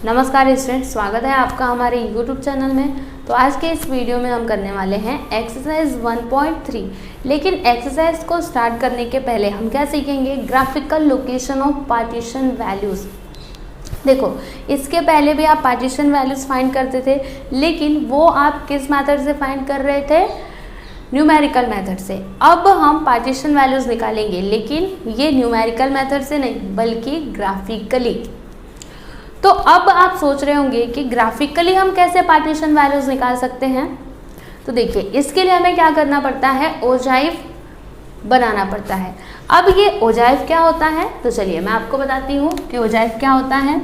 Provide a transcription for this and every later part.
नमस्कार स्टूडेंट, स्वागत है आपका हमारे YouTube चैनल में। तो आज के इस वीडियो में हम करने वाले हैं एक्सरसाइज 1.3। लेकिन एक्सरसाइज को स्टार्ट करने के पहले हम क्या सीखेंगे? Graphical location of partition values. देखो, इसके पहले भी आप पार्टीशन वैल्यूज़ फाइंड करते थे, लेकिन वो आप किस मेथड से फाइंड कर रहे थे? न्यूमेरिकल मेथड से। अब हम पार्टीशन वैल्यूज़ निकालेंगे, लेकिन ये न्यूमेरिकल मेथड से नहीं बल्कि ग्राफिकली। तो अब आप सोच रहे होंगे कि ग्राफिकली हम कैसे पार्टीशन वैल्यूज़ निकाल सकते हैं। तो देखिए, इसके लिए हमें क्या करना पड़ता है? ओजाइव बनाना पड़ता है। अब ये ओजाइव क्या होता है? तो चलिए मैं आपको बताती हूँ कि ओजाइव क्या होता है।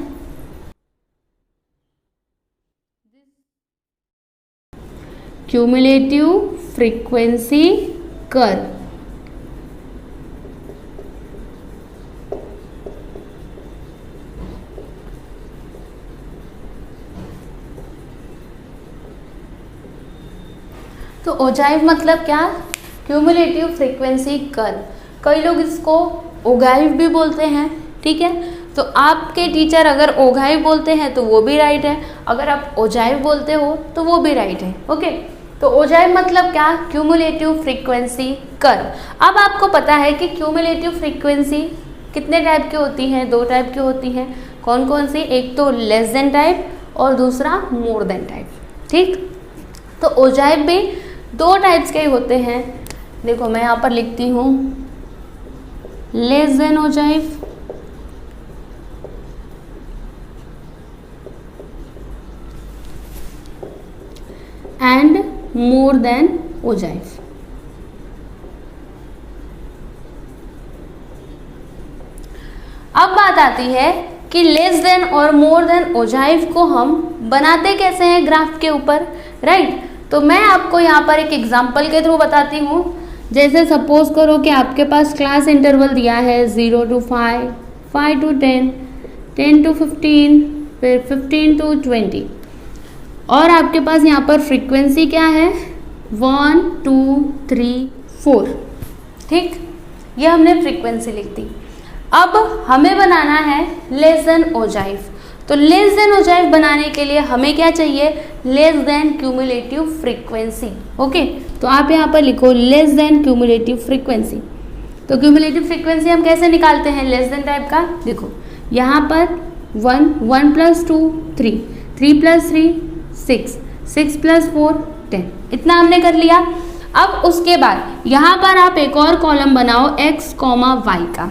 Cumulative frequency curve. तो ओजाइव मतलब क्या? Cumulative frequency curve. कई लोग इसको ओगाइव भी बोलते हैं, ठीक है। तो आपके टीचर अगर ओगाइव बोलते हैं तो वो भी राइट है, अगर आप ओजाइव बोलते हो तो वो भी राइट है। ओके, तो ओजाइव मतलब क्या? Cumulative frequency curve. अब आपको पता है कि क्यूमुलेटिव फ्रीक्वेंसी कितने टाइप की होती हैं? दो टाइप की होती हैं। कौन कौन सी? एक तो लेस देन टाइप और दूसरा मोर देन टाइप, ठीक। तो ओजाइव भी दो टाइप्स के ही होते हैं। देखो, मैं यहाँ पर लिखती हूँ less than ogive and more than ogive. अब बात आती है कि लेस देन और मोर देन ओजाइव को हम बनाते कैसे हैं ग्राफ के ऊपर, राइट। तो मैं आपको यहाँ पर एक एग्जांपल के थ्रू बताती हूँ। जैसे सपोज करो कि आपके पास क्लास इंटरवल दिया है 0 to 5, 5 to 10, 10 to 15, फिर 15 to 20, और आपके पास यहाँ पर फ्रीक्वेंसी क्या है? 1 2 3 4, ठीक। ये हमने फ्रीक्वेंसी लिख दी। अब हमें बनाना है लेस देन ओजाइव। तो लेस देन ओजाइव बनाने के लिए हमें क्या चाहिए? Less than cumulative frequency. Okay, तो आप यहाँ पर लिखो लेस देन क्यूमुलेटिव फ्रीक्वेंसी। तो क्यूमुलेटिव फ्रीक्वेंसी हम कैसे निकालते हैं लेस देन टाइप का? देखो, यहाँ पर 1 + 2 3, 3 + 3 6, 6 + 4 10, इतना हमने कर लिया। अब उसके बाद यहाँ पर आप एक और कॉलम बनाओ x, y का।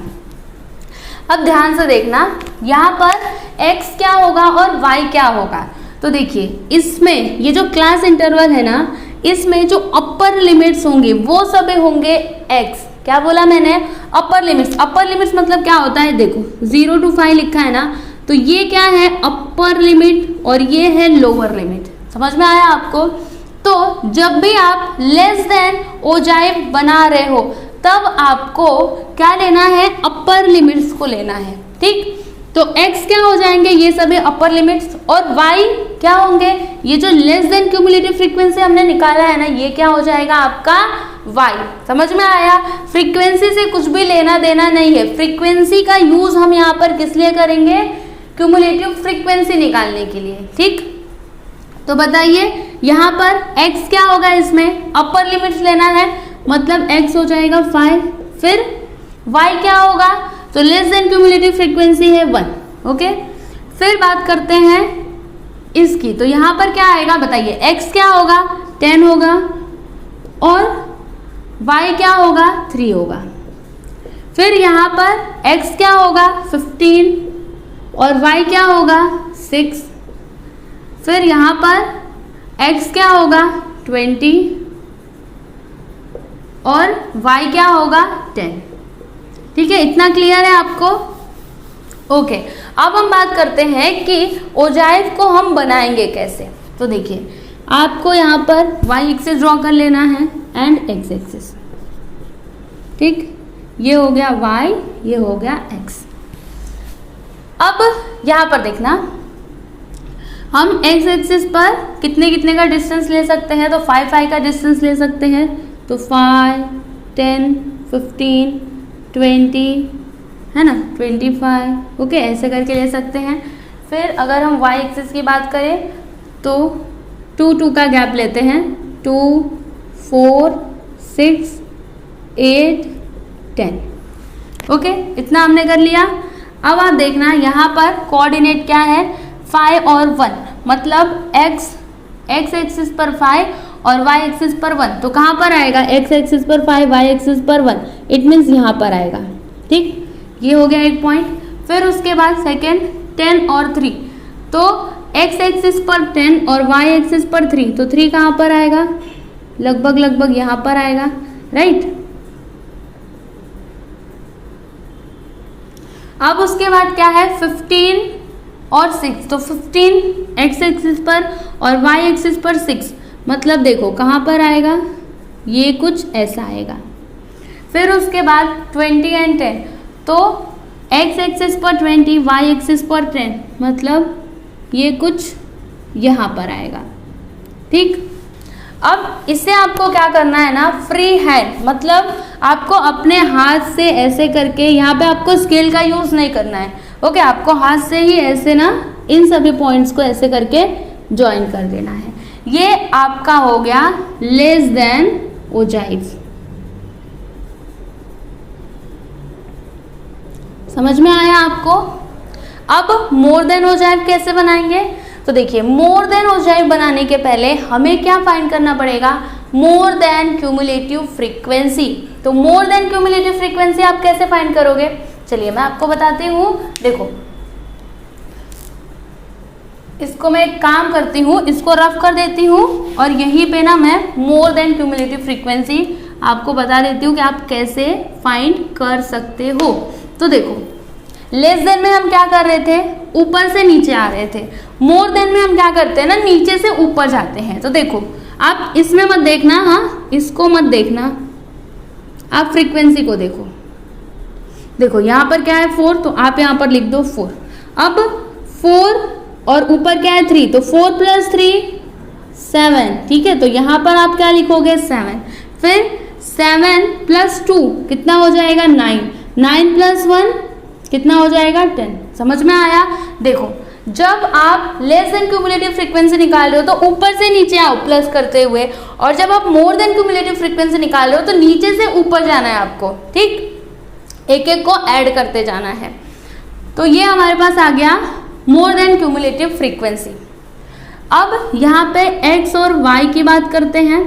अब ध्यान से देखना, यहाँ पर x क्या होगा और y क्या होगा। तो देखिए, इसमें ये जो क्लास इंटरवल है ना, इसमें जो अपर लिमिट्स होंगे वो सब होंगे x। क्या बोला मैंने? अपर लिमिट्स। अपर लिमिट्स मतलब क्या होता है? देखो, 0 to 5 लिखा है ना, तो ये क्या है? अपर लिमिट, और ये है लोअर लिमिट। समझ में आया आपको? तो जब भी आप लेस देन ओजाइव बना रहे हो तब आपको क्या लेना है? अपर लिमिट्स को लेना है, ठीक। तो x क्या हो जाएंगे? ये सभी अपर लिमिट्स। और y क्या होंगे? ये जो लेस देन क्यूमुलेटिव फ्रीक्वेंसी हमने निकाला है ना, ये क्या हो जाएगा आपका? y। समझ में आया? फ्रीक्वेंसी से कुछ भी लेना देना नहीं है। फ्रीक्वेंसी का यूज हम यहाँ पर किस लिए करेंगे? क्यूमुलेटिव फ्रीक्वेंसी निकालने के लिए, ठीक। तो बताइए, यहाँ पर x क्या होगा? इसमें अपर लिमिट्स लेना है, मतलब x हो जाएगा 5। फिर y क्या होगा? तो लेस देन क्यूमुलेटिव फ्रीक्वेंसी है 1। ओके, फिर बात करते हैं इसकी। तो यहाँ पर क्या आएगा? बताइए, x क्या होगा? 10 होगा, और y क्या होगा? 3 होगा। फिर यहाँ पर x क्या होगा? 15, और y क्या होगा? 6। फिर यहाँ पर x क्या होगा? 20, और y क्या होगा? 10। ठीक है, इतना क्लियर है आपको? ओके, अब हम बात करते हैं कि ओजाइव को हम बनाएंगे कैसे। तो देखिए, आपको यहाँ पर y एक्सिस ड्रॉ कर लेना है एंड x एक्सिस, ठीक। ये हो गया y, ये हो गया x। अब यहाँ पर देखना, हम x एक्सिस पर कितने कितने का डिस्टेंस ले सकते हैं? तो 5 5 का डिस्टेंस ले सकते हैं। तो 5, 10, 15, 20, है ना, 25। ओके, ऐसे करके ले सकते हैं। फिर अगर हम y एक्सिस की बात करें तो 2 का गैप लेते हैं, 2 4 6 8 10। ओके, इतना हमने कर लिया। अब आप देखना यहाँ पर कोऑर्डिनेट क्या है, 5 और 1, मतलब x एक्सिस पर 5 और y एक्सिस पर 1। तो कहाँ पर आएगा, x एक्सिस पर 5 y एक्सिस पर 1, इट मीन्स यहाँ पर आएगा। ठीक, ये हो गया एक पॉइंट। फिर उसके बाद सेकेंड 10 और 3, तो x एक्सिस पर 10 और y एक्सिस पर 3, तो 3 कहाँ पर आएगा, लगभग यहाँ पर आएगा, राइट। अब उसके बाद क्या है, 15 और 6, तो 15 x एक्सिस पर और y एक्सिस पर 6, मतलब देखो कहाँ पर आएगा, ये कुछ ऐसा आएगा। फिर उसके बाद 20 एंड 10, तो x एक्सिस पर 20 y एक्सिस पर 10, मतलब ये कुछ यहाँ पर आएगा। ठीक, अब इससे आपको क्या करना है ना, फ्री हैंड, मतलब आपको अपने हाथ से ऐसे करके, यहाँ पे आपको स्केल का यूज़ नहीं करना है। ओके, आपको हाथ से ही ऐसे ना इन सभी पॉइंट्स को ऐसे करके ज्वाइन कर देना है। ये आपका हो गया लेस देन ओजाइव। समझ में आया आपको? अब मोर देन ओजाइव कैसे बनाएंगे? तो देखिए, मोर देन ओजाइव बनाने के पहले हमें क्या फाइंड करना पड़ेगा, मोर देन क्यूमुलेटिव फ्रीक्वेंसी। तो मोर देन क्यूमुलेटिव फ्रीक्वेंसी आप कैसे फाइंड करोगे, चलिए मैं आपको बताती हूँ। देखो, इसको मैं एक काम करती हूँ, इसको रफ कर देती हूँ और यहीं पे ना मैं मोर देन क्यूमुलेटिव फ्रीक्वेंसी आपको बता देती हूँ कि आप कैसे फाइंड कर सकते हो। तो देखो, लेस देन में हम क्या कर रहे थे, ऊपर से नीचे आ रहे थे। मोर देन में हम क्या करते हैं ना, नीचे से ऊपर जाते हैं। तो देखो, आप इसमें मत देखना, हाँ इसको मत देखना, आप फ्रीक्वेंसी को देखो। देखो यहाँ पर क्या है 4, तो आप यहाँ पर लिख दो 4। अब 4 और ऊपर क्या है 3, तो 4 + 3 7। ठीक है, तो यहाँ पर आप क्या लिखोगे 7। फिर 7 + 2 कितना हो जाएगा 9। 9 + 1 कितना हो जाएगा 10। समझ में आया? देखो, जब आप लेस देन क्यूमुलेटिव फ्रीक्वेंसी निकाल रहे हो तो ऊपर से नीचे आओ प्लस करते हुए, और जब आप मोर देन क्यूमुलेटिव फ्रीक्वेंसी निकाल रहे हो तो नीचे से ऊपर जाना है आपको। ठीक, एक एक को ऐड करते जाना है। तो ये हमारे पास आ गया मोर देन क्यूमुलेटिव फ्रीक्वेंसी। अब यहाँ पे x और y की बात करते हैं।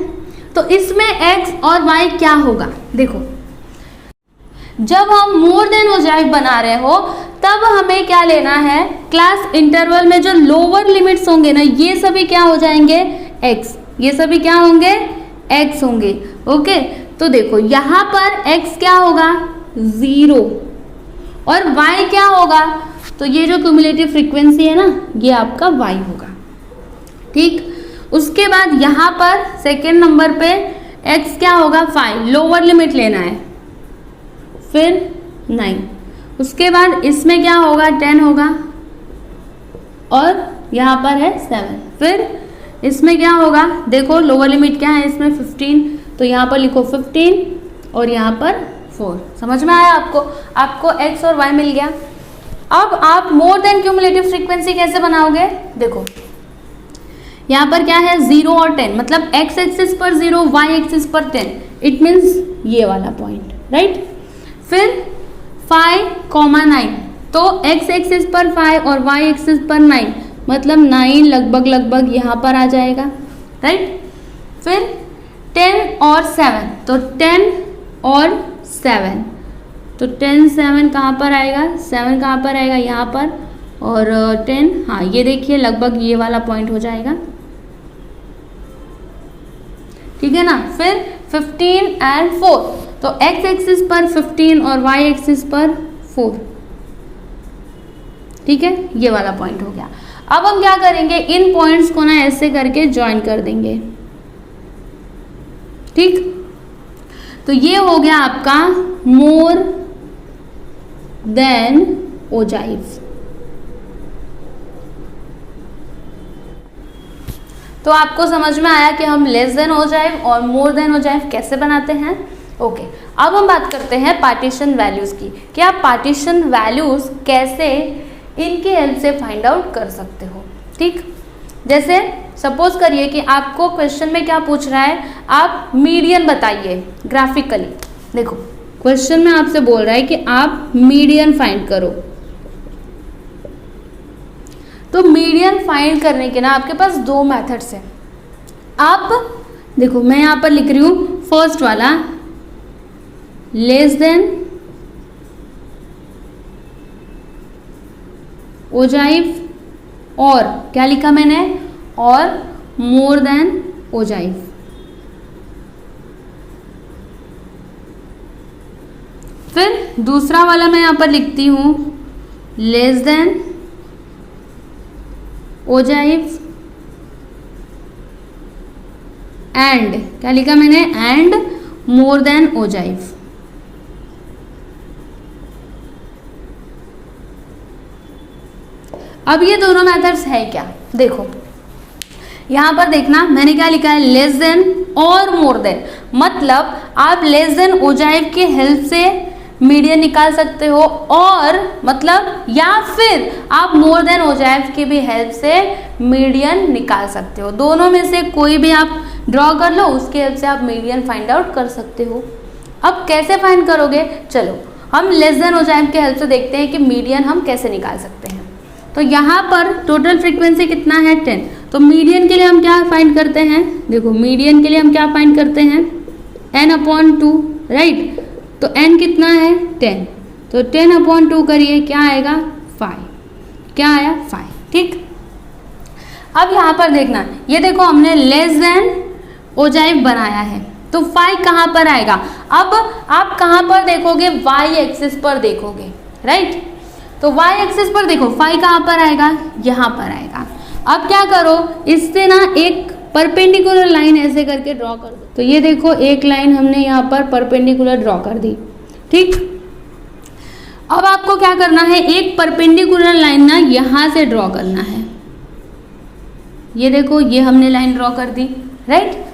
तो इसमें x और y क्या होगा, देखो जब हम मोर देन ओजाइव बना रहे हो तब हमें क्या लेना है, क्लास इंटरवल में जो लोअर लिमिट्स होंगे ना, ये सभी क्या हो जाएंगे x, ये सभी क्या होंगे x होंगे। ओके, तो देखो यहाँ पर x क्या होगा 0 और y क्या होगा, तो ये जो क्यूमुलेटिव फ्रीक्वेंसी है ना, ये आपका y होगा। ठीक, उसके बाद यहाँ पर सेकेंड नंबर पे x क्या होगा 5, लोअर लिमिट लेना है, फिर 9। उसके बाद इसमें क्या होगा 10 होगा और यहाँ पर है 7। फिर इसमें क्या होगा, देखो लोअर लिमिट क्या है इसमें 15, तो यहाँ पर लिखो 15 और यहाँ पर 4। समझ में आया आपको? आपको x और y मिल गया। अब आप मोर देन क्यूमुलेटिव फ्रीक्वेंसी कैसे बनाओगे, देखो यहाँ पर क्या है 0 और 10, मतलब x एक्सिस पर 0 y एक्सिस पर 10, इट मीन्स ये वाला पॉइंट, राइट। फिर 5,9, तो x एक्सिस पर 5 और y एक्सिस पर 9, मतलब 9 लगभग यहाँ पर आ जाएगा, राइट। फिर 10 और 7, तो 10 और 7, तो 10 7 कहाँ पर आएगा, 7 कहाँ पर आएगा यहाँ पर, और 10, हाँ ये देखिए लगभग ये वाला पॉइंट हो जाएगा, ठीक है ना। फिर 15 एंड 4, तो x एक्सिस पर 15 और y एक्सिस पर 4, ठीक है, ये वाला पॉइंट हो गया। अब हम क्या करेंगे, इन पॉइंट्स को ना ऐसे करके ज्वाइन कर देंगे। ठीक, तो ये हो गया आपका मोर देन ओजाइव। तो आपको समझ में आया कि हम लेस देन ओजाइव और मोर देन ओजाइव कैसे बनाते हैं। ओके, अब हम बात करते हैं पार्टीशन वैल्यूज़ की, कि आप पार्टीशन वैल्यूज़ कैसे इनकी हेल्प से फाइंड आउट कर सकते हो। ठीक, जैसे सपोज करिए कि आपको क्वेश्चन में क्या पूछ रहा है, आप मीडियन बताइए ग्राफिकली। देखो क्वेश्चन में आपसे बोल रहा है कि आप मीडियन फाइंड करो। तो मीडियन फाइंड करने के ना आपके पास दो मेथड्स हैं। आप देखो मैं यहाँ पर लिख रही हूँ फर्स्ट वाला, लेस देन ओजाइव, और क्या लिखा मैंने, और मोर देन ओजाइव। फिर दूसरा वाला मैं यहाँ पर लिखती हूँ लेस देन ओजाइव एंड, क्या लिखा मैंने, एंड मोर देन ओजाइव। अब ये दोनों मेथड्स है क्या, देखो यहां पर देखना मैंने क्या लिखा है, लेस देन और मोर देन। मतलब आप लेस देन ओजाइव की हेल्प से मीडियन निकाल सकते हो, और मतलब या फिर आप मोर देन ओजाइव की भी हेल्प से मीडियन निकाल सकते हो। दोनों में से कोई भी आप ड्रॉ कर लो, उसकी हेल्प से आप मीडियन फाइंड आउट कर सकते हो। अब कैसे फाइंड करोगे, चलो हम लेस देन ओजाइव की हेल्प से देखते हैं कि मीडियन हम कैसे निकाल सकते हैं। तो यहाँ पर टोटल फ्रीक्वेंसी कितना है, 10। तो मीडियन के लिए हम क्या फाइंड करते हैं, देखो मीडियन के लिए हम क्या फाइंड करते हैं, n/2, राइट। तो n कितना है, 10। तो 10/2 करिए, क्या आएगा, 5। क्या आया, 5। ठीक, अब यहाँ पर देखना, ये देखो हमने लेस देन ओजाइव बनाया है, तो 5 कहाँ पर आएगा। अब आप कहाँ पर देखोगे, y एक्सिस पर देखोगे, राइट। तो y एक्सिस पर देखो 5 कहाँ पर आएगा, यहाँ पर आएगा। अब क्या करो, इससे ना एक परपेंडिकुलर लाइन ऐसे करके ड्रॉ कर दो। तो ये देखो एक लाइन हमने यहाँ पर परपेंडिकुलर ड्रॉ कर दी। ठीक, अब आपको क्या करना है, एक परपेंडिकुलर लाइन ना यहाँ से ड्रॉ करना है। ये देखो ये हमने लाइन ड्रॉ कर दी, राइट।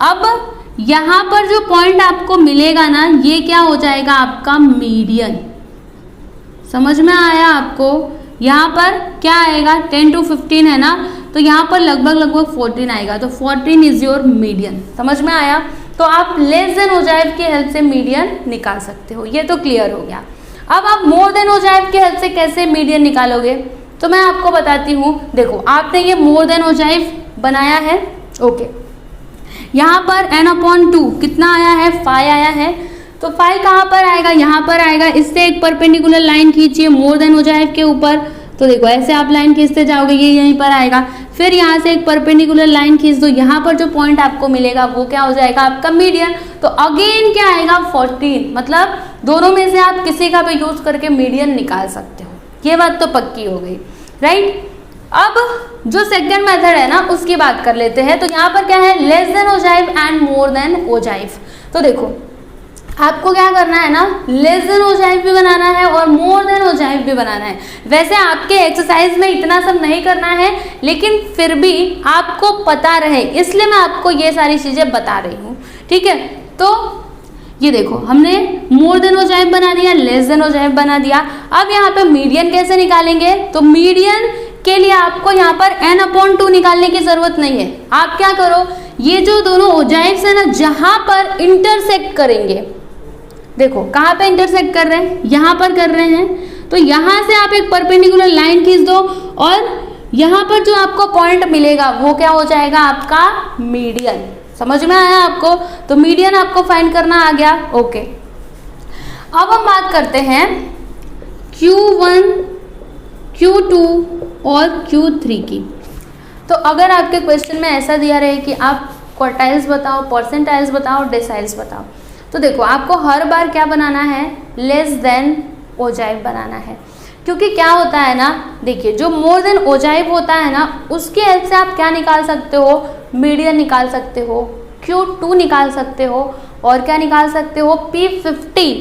अब यहाँ पर जो पॉइंट आपको मिलेगा ना, ये क्या हो जाएगा, आपका मीडियन। समझ में आया आपको, यहाँ पर क्या आएगा, 10 to 15 है ना, तो यहाँ पर लगभग 14 आएगा। तो 14 इज योर मीडियन। समझ में आया। तो आप लेस देन ओजाइव की हेल्प से मीडियन निकाल सकते हो, ये तो क्लियर हो गया। अब आप मोर देन ओजाइव की हेल्प से कैसे मीडियन निकालोगे, तो मैं आपको बताती हूँ। देखो आपने ये मोर देन ओजाइव बनाया है, ओके। यहाँ पर n/2 कितना आया है, 5 आया है। तो 5 कहाँ पर आएगा, यहाँ पर आएगा। इससे एक परपेंडिकुलर लाइन खींचिए मोर देन ओजाइव के ऊपर। तो देखो ऐसे आप लाइन खींचते जाओगे, ये यहीं पर आएगा। फिर यहाँ से एक परपेंडिकुलर लाइन खींच दो, यहाँ पर जो पॉइंट आपको मिलेगा वो क्या हो जाएगा, आपका मीडियन। तो अगेन क्या आएगा, 14। मतलब दोनों में से आप किसी का भी यूज करके मीडियन निकाल सकते हो। ये बात तो पक्की हो गई, राइट। अब जो सेकंड मेथड है ना, उसकी बात कर लेते हैं। तो यहाँ पर क्या है, less than ogive and more than ogive. तो देखो आपको क्या करना है ना, लेस देन ओजाइव भी बनाना है और मोर देन ओजाइव भी बनाना है। वैसे आपके एक्सरसाइज में इतना सब नहीं करना है, लेकिन फिर भी आपको पता रहे इसलिए मैं आपको ये सारी चीज़ें बता रही हूँ, ठीक है। तो ये देखो हमने मोर देन ओजाइव बना दिया, लेस देन ओजाइव बना दिया। अब यहाँ पे मीडियन कैसे निकालेंगे, तो मीडियन के लिए आपको यहाँ पर n/2 निकालने की जरूरत नहीं है। आप क्या करो, ये जो दोनों ओजाइव्स है ना, जहाँ पर इंटरसेक्ट करेंगे, देखो कहाँ पे इंटरसेक्ट कर रहे हैं, यहाँ पर कर रहे हैं। तो यहाँ से आप एक परपेंडिकुलर लाइन खींच दो और यहाँ पर जो आपको पॉइंट मिलेगा वो क्या हो जाएगा, आपका मीडियन। समझ में आया आपको। तो मीडियन आपको फाइंड करना आ गया, ओके। अब हम बात करते हैं Q1, Q2 और Q3 की। तो अगर आपके क्वेश्चन में ऐसा दिया रहे कि आप क्वार्टाइल्स बताओ, परसेंटाइल्स बताओ, डेसाइल्स बताओ, तो देखो आपको हर बार क्या बनाना है, लेस देन ओजाइव बनाना है। क्योंकि क्या होता है ना, देखिए जो मोर देन ओजाइव होता है ना, उसकी हेल्प से आप क्या निकाल सकते हो, मीडियन निकाल सकते हो, Q2 निकाल सकते हो, और क्या निकाल सकते हो, P50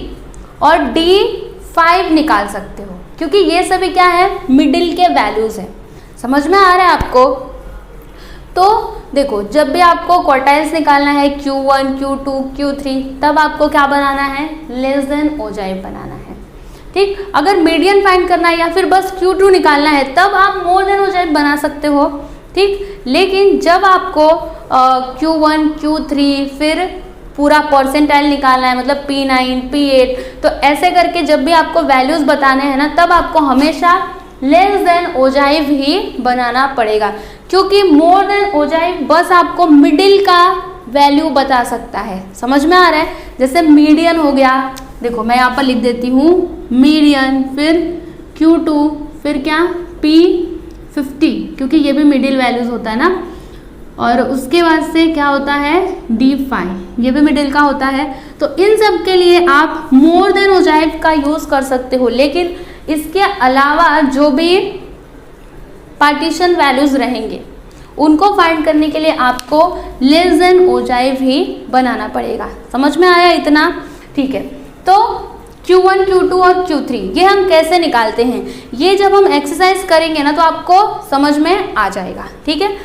और D5 निकाल सकते हो। क्योंकि ये सभी क्या है, मिडिल के वैल्यूज हैं। समझ में आ रहा है आपको। तो देखो जब भी आपको क्वार्टाइल्स निकालना है, Q1, Q2, Q3, तब आपको क्या बनाना है, लेस देन ओजाइव बनाना है, ठीक, अगर मीडियन फाइंड करना है या फिर बस Q2 निकालना है तब आप मोर देन ओजाइव बना सकते हो। ठीक, लेकिन जब आपको Q1 Q3 फिर पूरा परसेंटाइल निकालना है, मतलब P9 P8, तो ऐसे करके जब भी आपको वैल्यूज बताने हैं ना तब आपको हमेशा लेस देन ओजाइव ही बनाना पड़ेगा, क्योंकि मोर देन ओजाइव बस आपको मिडिल का वैल्यू बता सकता है। समझ में आ रहा है? जैसे मीडियन हो गया, देखो मैं यहाँ पर लिख देती हूँ मीडियन, फिर Q2, फिर क्या P50, क्योंकि ये भी मिडिल वैल्यूज होता है ना, और उसके बाद से क्या होता है D5, ये भी मिडिल का होता है। तो इन सब के लिए आप मोर देन ओजाइव का यूज़ कर सकते हो, लेकिन इसके अलावा जो भी पार्टीशन वैल्यूज रहेंगे उनको फाइंड करने के लिए आपको लेस देन ओजाइव ही बनाना पड़ेगा। समझ में आया इतना? ठीक है, तो Q1 Q2 और Q3 ये हम कैसे निकालते हैं, ये जब हम एक्सरसाइज करेंगे ना तो आपको समझ में आ जाएगा। ठीक है,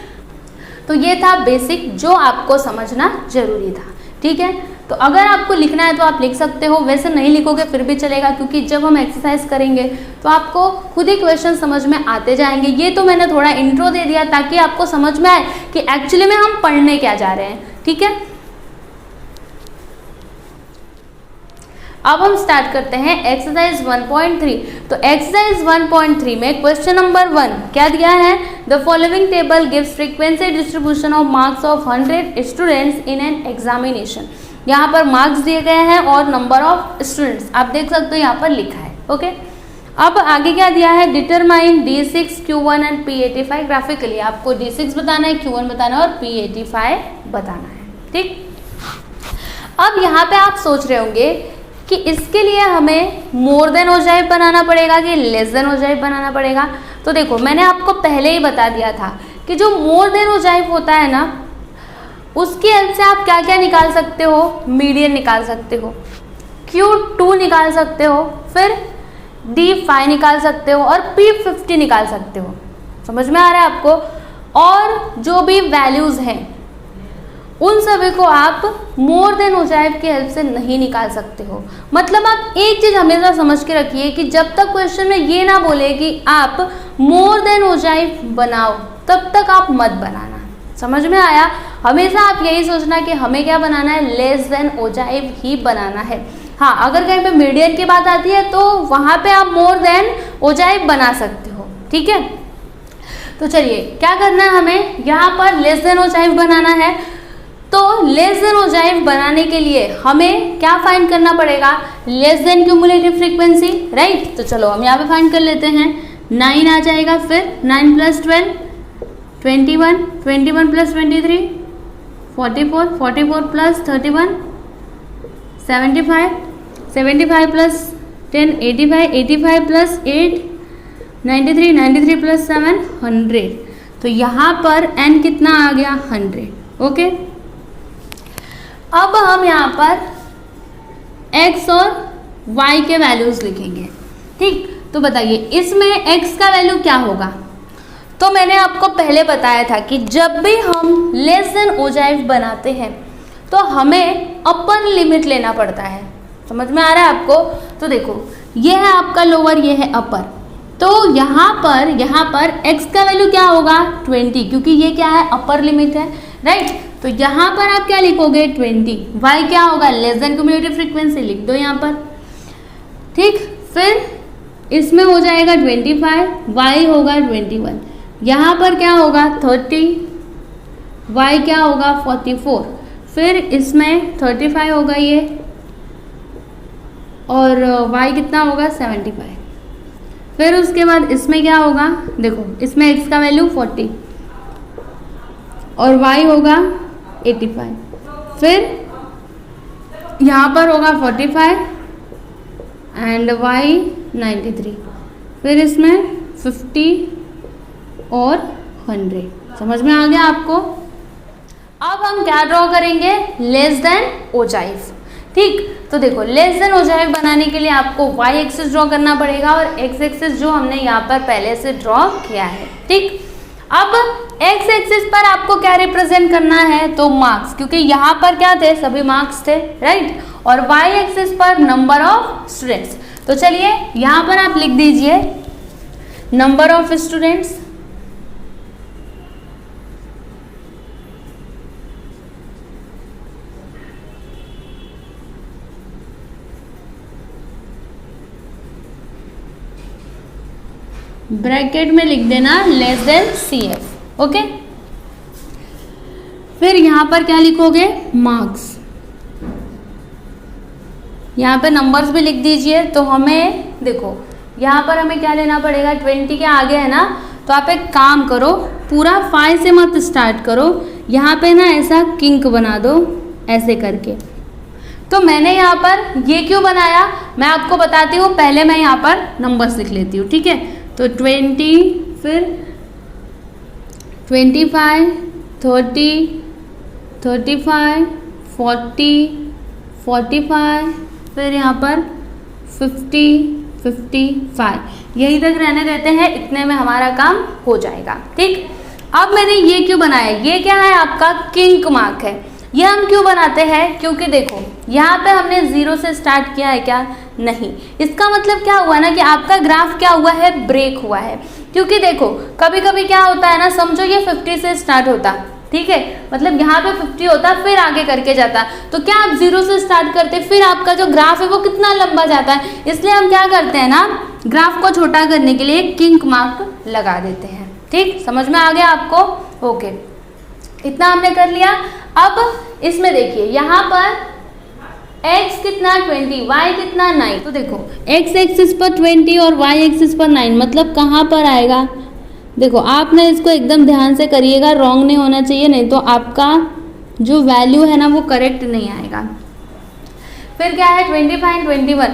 तो ये था बेसिक जो आपको समझना जरूरी था। ठीक है, तो अगर आपको लिखना है तो आप लिख सकते हो, वैसे नहीं लिखोगे फिर भी चलेगा, क्योंकि जब हम एक्सरसाइज करेंगे तो आपको खुद ही क्वेश्चन समझ में आते जाएंगे। ये तो मैंने थोड़ा इंट्रो दे दिया ताकि आपको समझ में आए कि एक्चुअली में हम पढ़ने क्या जा रहे हैं। ठीक है, अब हम स्टार्ट करते हैं एक्सरसाइज 1.3। तो एक्सरसाइज 1.3 में क्वेश्चन नंबर 1 क्या दिया है, the following table gives frequency distribution of marks of 100 students in an examination. यहाँ पर मार्क्स दिए गए हैं और नंबर ऑफ स्टूडेंट्स आप देख सकते हो यहाँ पर लिखा है। ओके, अब आगे क्या दिया है, determine D6 Q1 and P85 graphically. आपको D6 बताना है, Q1 बताना है और P85 बताना है। ठीक, अब यहाँ पे आप सोच रहे होंगे कि इसके लिए हमें मोर देन ओजाइव बनाना पड़ेगा कि लेस देन ओजाइव बनाना पड़ेगा। तो देखो मैंने आपको पहले ही बता दिया था कि जो मोर देन ओजाइव होता है ना उसकी हेल्प से आप क्या क्या निकाल सकते हो, मीडियन निकाल सकते हो, Q2 निकाल सकते हो, फिर D5 निकाल सकते हो और P50 निकाल सकते हो। समझ में आ रहा है आपको? और जो भी वैल्यूज हैं उन सभी को आप मोर देन ओजाइव की हेल्प से नहीं निकाल सकते हो। मतलब आप एक चीज हमेशा समझ के रखिए कि जब तक क्वेश्चन में ये ना बोले कि आप मोर देन ओजाइव बनाओ तब तक आप मत बनाना। समझ में आया? हमेशा आप यही सोचना कि हमें क्या बनाना है, लेस देन ओजाइव ही बनाना है। हाँ, अगर कहीं पे मीडियन की बात आती है तो वहां पे आप मोर देन ओजाइव बना सकते हो। ठीक है, तो चलिए क्या करना है, हमें यहाँ पर लेस देन ओजाइव बनाना है। तो लेस देन ओजाइव बनाने के लिए हमें क्या फाइंड करना पड़ेगा, less than cumulative frequency, right. तो चलो हम यहाँ पे फाइंड कर लेते हैं। 9 आ जाएगा, फिर 9 + 12 21, 21 + 23 44, 44 + 31 75, 75 + 10 85, 85 + 8 93, 93 + 7 100। तो यहाँ पर n कितना आ गया, 100। ओके, अब हम यहाँ पर x और y के वैल्यूज लिखेंगे। ठीक, तो बताइए इसमें x का वैल्यू क्या होगा। तो मैंने आपको पहले बताया था कि जब भी हम लेस देन ओजाइव बनाते हैं तो हमें अपर लिमिट लेना पड़ता है। समझ में आ रहा है आपको? तो देखो ये है आपका लोअर, ये है अपर। तो यहाँ पर x का वैल्यू क्या होगा, 20, क्योंकि ये क्या है, अपर लिमिट है, राइट। तो यहाँ पर आप क्या लिखोगे, 20। y क्या होगा, लेस देन क्यूमुलेटिव फ्रीक्वेंसी, लिख दो यहाँ पर। ठीक, फिर इसमें हो जाएगा 25, y होगा 21। यहाँ पर क्या होगा 30, y क्या होगा 44, फिर इसमें 35 होगा ये, और y कितना होगा 75। फिर उसके बाद इसमें क्या होगा, देखो इसमें x का वैल्यू 40 और y होगा 85। फिर यहाँ पर होगा 45 एंड y 93। फिर इसमें 50 और 100। समझ में आ गया आपको? अब हम क्या ड्रॉ करेंगे, लेस देन ओजाइव। ठीक, तो देखो लेस देन ओजाइव बनाने के लिए आपको y एक्सिस ड्रॉ करना पड़ेगा और x एक्सिस जो हमने यहाँ पर पहले से ड्रॉ किया है। ठीक, अब x एक्सिस पर आपको क्या रिप्रेजेंट करना है, तो मार्क्स, क्योंकि यहाँ पर क्या थे, सभी मार्क्स थे, राइट। और y एक्सिस पर नंबर ऑफ स्टूडेंट्स। तो चलिए यहाँ पर आप लिख दीजिए नंबर ऑफ स्टूडेंट्स, ब्रैकेट में लिख देना लेस देन CF। ओके, फिर यहाँ पर क्या लिखोगे, मार्क्स। यहाँ पे नंबर्स भी लिख दीजिए। तो हमें देखो यहाँ पर हमें क्या लेना पड़ेगा, 20 के आगे है ना, तो आप एक काम करो, पूरा 5 से मत स्टार्ट करो, यहाँ पे ना ऐसा किंक बना दो ऐसे करके। तो मैंने यहाँ पर ये क्यों बनाया मैं आपको बताती हूँ, पहले मैं यहाँ पर नंबर्स लिख लेती हूँ, ठीक है। तो 20, फिर 25, 30, 35, 40, 45, फिर यहाँ पर 50, 55, यही तक रहने देते हैं, इतने में हमारा काम हो जाएगा। ठीक, अब मैंने ये क्यों बनाया, ये क्या है आपका किंक मार्क है। ये हम क्यों बनाते हैं, क्योंकि देखो यहाँ पे हमने 0 से स्टार्ट किया है क्या, नहीं। इसका मतलब क्या हुआ ना कि आपका ग्राफ क्या हुआ है, ब्रेक हुआ है। क्योंकि देखो कभी कभी क्या होता है ना, समझो ये 50 से स्टार्ट होता, ठीक है, मतलब यहाँ पे 50 होता फिर आगे करके जाता, तो क्या आप 0 से स्टार्ट करते, फिर आपका जो ग्राफ है वो कितना लंबा जाता है। इसलिए हम क्या करते हैं ना, ग्राफ को छोटा करने के लिए किंक मार्क लगा देते हैं। ठीक, समझ में आ गया आपको, ओके, इतना हमने कर लिया। अब इसमें देखिए यहाँ पर x कितना 20, y कितना 9, तो देखो x एक्सिस पर 20 और y एक्सिस पर 9, मतलब कहाँ पर आएगा, देखो आपने इसको एकदम ध्यान से करिएगा, रॉन्ग नहीं होना चाहिए, नहीं तो आपका जो वैल्यू है ना वो करेक्ट नहीं आएगा। फिर क्या है 25, 21,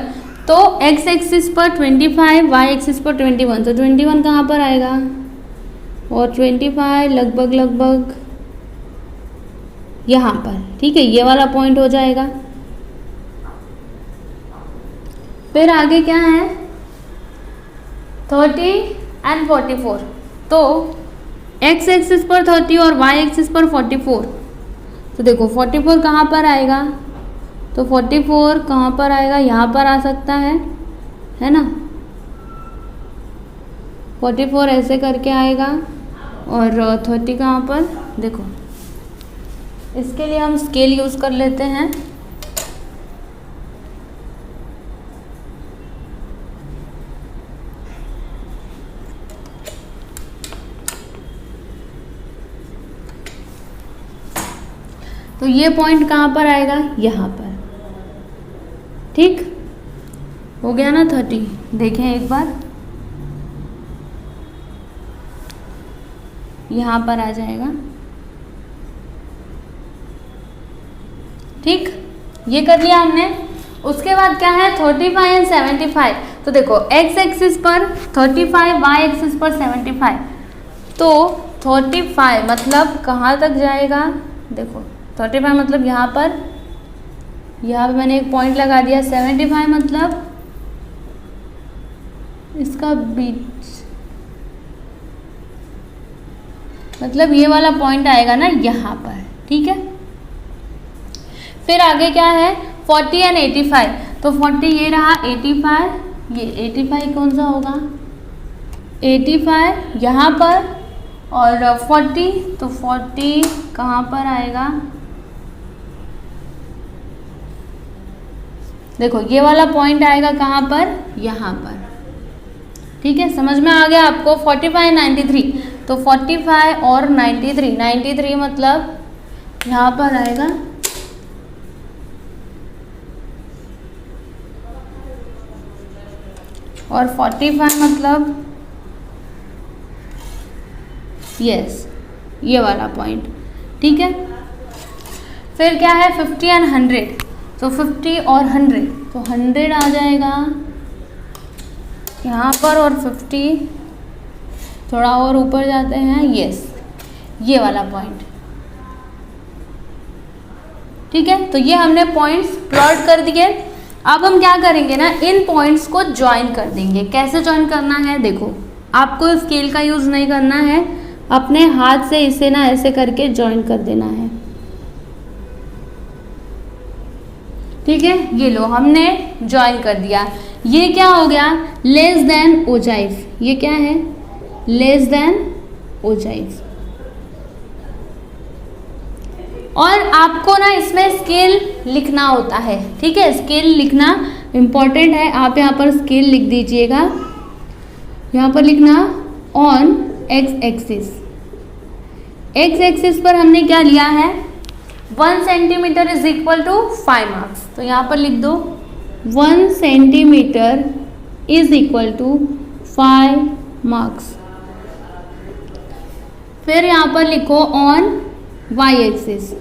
तो x एक्सिस पर 25, y एक्सिस पर 21, तो 21 कहाँ पर आएगा, और 25 लगभग लगभग यहाँ पर, ठीक है, ये वाला पॉइंट हो जाएगा। फिर आगे क्या है 30 एंड 44, तो x एक्सिस पर 30 और y एक्सिस पर 44, तो देखो 44 कहाँ पर आएगा, तो 44 कहाँ पर आएगा, यहाँ पर आ सकता है ना, 44 ऐसे करके आएगा, और 30 कहाँ पर, देखो इसके लिए हम स्केल यूज़ कर लेते हैं। तो ये पॉइंट कहाँ पर आएगा, यहाँ पर। ठीक हो गया ना 30, देखें एक बार, यहाँ पर आ जाएगा। ठीक, ये कर लिया हमने। उसके बाद क्या है 35 एंड 75, तो देखो x एक्सिस पर 35, y एक्सिस पर 75, तो 35 मतलब कहाँ तक जाएगा, देखो 35 मतलब यहाँ पर मैंने एक पॉइंट लगा दिया, 75 मतलब इसका बीच, मतलब ये वाला पॉइंट आएगा ना यहाँ पर, ठीक है। फिर आगे क्या है 40 एंड 85, तो 40 ये रहा, 85, ये 85 कौन सा होगा, 85 यहाँ पर, और 40, तो 40 कहाँ पर आएगा, देखो ये वाला पॉइंट आएगा कहाँ पर, यहाँ पर। ठीक है, समझ में आ गया आपको। 45 93, तो 45 और 93 मतलब यहाँ पर आएगा, और 45 मतलब यस ये वाला पॉइंट। ठीक है, फिर क्या है 50 एंड 100, तो 50 और 100, तो 100 आ जाएगा यहाँ पर, और 50 थोड़ा और ऊपर जाते हैं, यस ये वाला पॉइंट। ठीक है, तो ये हमने पॉइंट्स प्लॉट कर दिए। अब हम क्या करेंगे ना, इन पॉइंट्स को ज्वाइन कर देंगे। कैसे ज्वाइन करना है, देखो आपको स्केल का यूज़ नहीं करना है, अपने हाथ से इसे ना ऐसे करके ज्वाइन कर देना है। ठीक है, ये लो हमने ज्वाइन कर दिया। ये क्या हो गया, लेस देन ओजाइव, ये क्या है, लेस देन ओजाइव। और आपको ना इसमें स्केल लिखना होता है, ठीक है, स्केल लिखना इम्पॉर्टेंट है। आप यहाँ पर स्केल लिख दीजिएगा, यहाँ पर लिखना on X axis. X axis पर हमने क्या लिया है, 1 centimetre is equal to 5 marks. तो यहाँ पर लिख दो 1 centimetre is equal to 5 marks. फिर यहाँ पर लिखो ऑन वाई एक्सिस।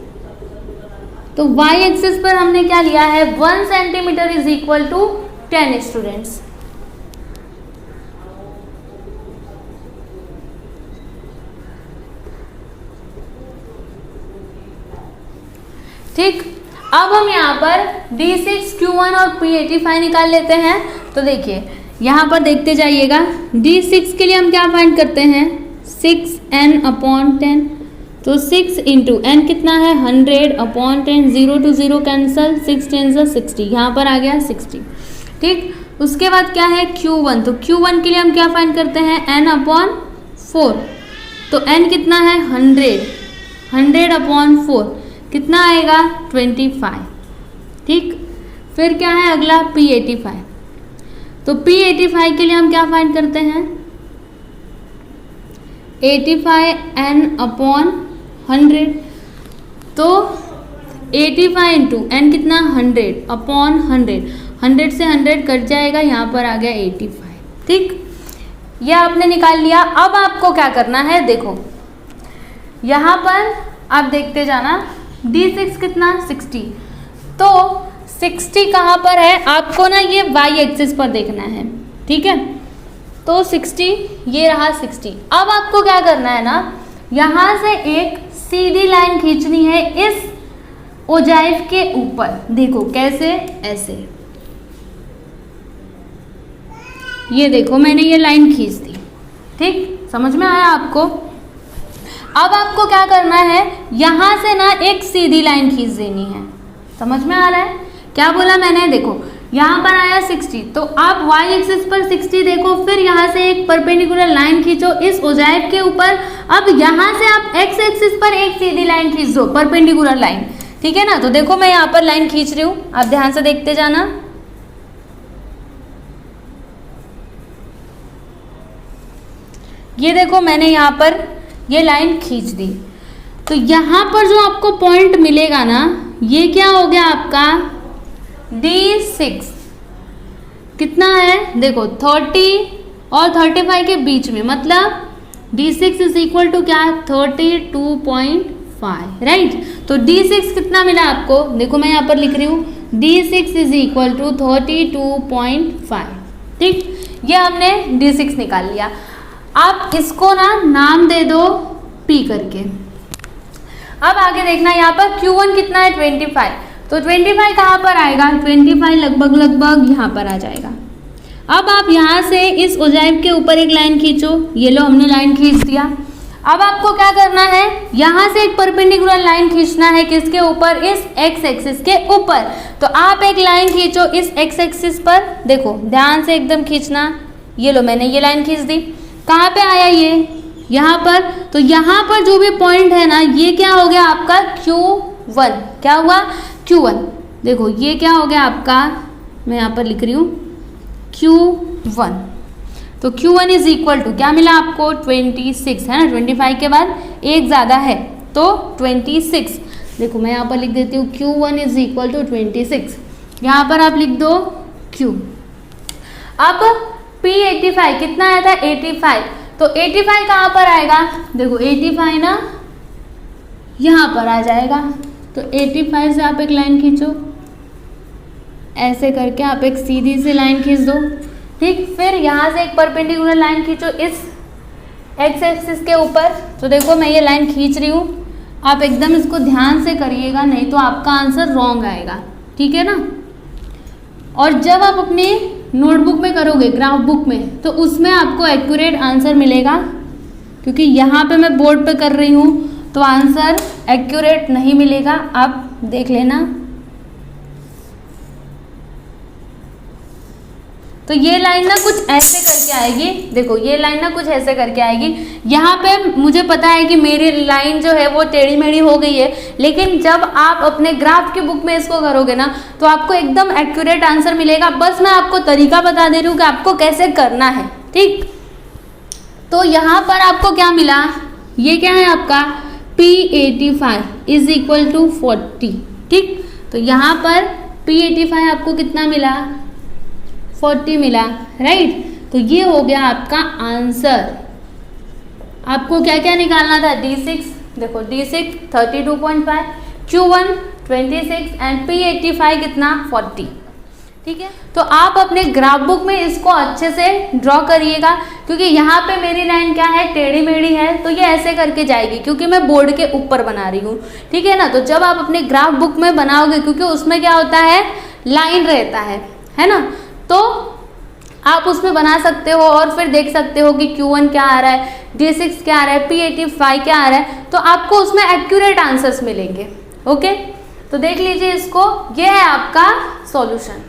तो वाई एक्सिस पर हमने क्या लिया है, 1 centimetre is equal to 10 students. ठीक, अब हम यहाँ पर D6, Q1 और P85 निकाल लेते हैं। तो देखिए यहाँ पर देखते जाइएगा, D6 के लिए हम क्या फाइंड करते हैं, 6n/10। तो 6 इंटू n कितना है, 100/10, 0 to 0 कैंसल, 6 10 60, यहाँ पर आ गया 60। ठीक, उसके बाद क्या है Q1। तो Q1 के लिए हम क्या फाइंड करते हैं, n/4। तो n कितना है, 100/4 कितना आएगा, 25। ठीक, फिर क्या है अगला P85। तो P85 के लिए हम क्या फाइंड करते हैं, 85n/100। तो 85 इंटू n कितना, 100/100, 100 से 100 कट जाएगा, यहाँ पर आ गया 85। ठीक, ये आपने निकाल लिया। अब आपको क्या करना है, देखो यहाँ पर आप देखते जाना, D6 कितना, 60। तो 60 कहाँ पर है, आपको ना ये y एक्सिस पर देखना है, ठीक है। तो 60, ये रहा 60। अब आपको क्या करना है ना, यहाँ से एक सीधी लाइन खींचनी है इस ओजाइव के ऊपर। देखो कैसे, ऐसे, ये देखो मैंने ये लाइन खींच दी। ठीक, समझ में आया आपको। अब आपको क्या करना है, यहाँ से ना एक सीधी लाइन खींच देनी है। समझ में आ रहा है, क्या बोला मैंने, देखो यहाँ पर आया 60, तो आप y एक्सिस पर 60 देखो, फिर यहाँ से एक परपेंडिकुलर लाइन खींचो इस ओजाइव के ऊपर। अब यहाँ से आप x एक्सिस पर एक सीधी लाइन खींच दो, परपेंडिकुलर लाइन, ठीक है ना। तो देखो मैं यहाँ पर लाइन खींच रही हूँ, आप ध्यान से देखते जाना। ये देखो मैंने यहाँ पर ये लाइन खींच दी। तो यहाँ पर जो आपको पॉइंट मिलेगा ना, ये क्या हो गया आपका, D6 कितना है, देखो 30 और 35 के बीच में, मतलब D6 इज इक्वल टू क्या, 32.5, राइट। तो D6 कितना मिला आपको, देखो मैं यहाँ पर लिख रही हूँ, D6 इज इक्वल टू 32.5। ठीक, ये हमने D6 निकाल लिया। आप इसको ना नाम दे दो P करके। अब आगे देखना, यहाँ पर Q1 कितना है, 25। तो 25 कहाँ पर आएगा, 25 लगभग यहाँ पर आ जाएगा। अब आप यहाँ से इस ओजाइव के ऊपर एक लाइन खींचो, ये लो हमने लाइन खींच दिया। अब आपको क्या करना है, यहाँ से एक परपेंडिकुलर लाइन खींचना है, किसके ऊपर, इस x एक्सिस के ऊपर। तो आप एक लाइन खींचो इस x एक्सिस पर, देखो ध्यान से एकदम खींचना। ये लो मैंने ये लाइन खींच दी, कहाँ पे आया ये, यहाँ पर। तो यहाँ पर जो भी पॉइंट है ना, ये क्या हो गया आपका Q1, क्या हुआ Q1। देखो ये क्या हो गया आपका, मैं यहाँ पर लिख रही हूँ Q1। तो Q1 इज इक्वल टू क्या मिला आपको, 26 है ना, 25 के बाद एक ज़्यादा है तो 26। देखो मैं यहाँ पर लिख देती हूँ Q1 इज इक्वल टू 26, यहाँ पर आप लिख दो Q। अब P85 कितना आया था, 85। तो 85 कहाँ पर आएगा, देखो 85 ना यहाँ पर आ जाएगा। तो 85 से आप एक लाइन खींचो, ऐसे करके आप एक सीधी सी लाइन खींच दो। ठीक, फिर यहाँ से एक परपेंडिकुलर लाइन खींचो इस x एक्सिस के ऊपर। तो देखो मैं ये लाइन खींच रही हूँ, आप एकदम इसको ध्यान से करिएगा, नहीं तो आपका आंसर रॉन्ग आएगा, ठीक है ना। और जब आप अपनी नोटबुक में करोगे, ग्राफ बुक में, तो उसमें आपको एक्यूरेट आंसर मिलेगा, क्योंकि यहाँ पे मैं बोर्ड पे कर रही हूँ तो आंसर एक्यूरेट नहीं मिलेगा, आप देख लेना। तो ये लाइन ना कुछ ऐसे करके आएगी, देखो ये लाइन ना कुछ ऐसे करके आएगी। यहाँ पे मुझे पता है कि मेरी लाइन जो है वो टेढ़ी मेढ़ी हो गई है, लेकिन जब आप अपने ग्राफ की बुक में इसको करोगे ना तो आपको एकदम एक्यूरेट आंसर मिलेगा। बस मैं आपको तरीका बता दे रही हूँ कि आपको कैसे करना है, ठीक। तो यहाँ पर आपको क्या मिला, ये क्या है आपका P85 इज इक्वल टू 40, ठीक। तो यहाँ पर P85 आपको कितना मिला, 40 मिला, राइट। तो ये हो गया आपका आंसर। आपको क्या क्या निकालना था, D6, देखो D6 32.5, Q1 26 एंड P85 कितना 40, ठीक है। तो आप अपने ग्राफ बुक में इसको अच्छे से ड्रॉ करिएगा, क्योंकि यहाँ पे मेरी लाइन क्या है, टेढ़ी मेढ़ी है, तो ये ऐसे करके जाएगी क्योंकि मैं बोर्ड के ऊपर बना रही हूँ, ठीक है ना। तो जब आप अपने ग्राफ बुक में बनाओगे, क्योंकि उसमें क्या होता है, लाइन रहता है ना, तो आप उसमें बना सकते हो और फिर देख सकते हो कि Q1 क्या आ रहा है, D6 क्या आ रहा है, P85 क्या आ रहा है, तो आपको उसमें एक्यूरेट आंसर्स मिलेंगे। ओके, तो देख लीजिए इसको, ये है आपका सॉल्यूशन।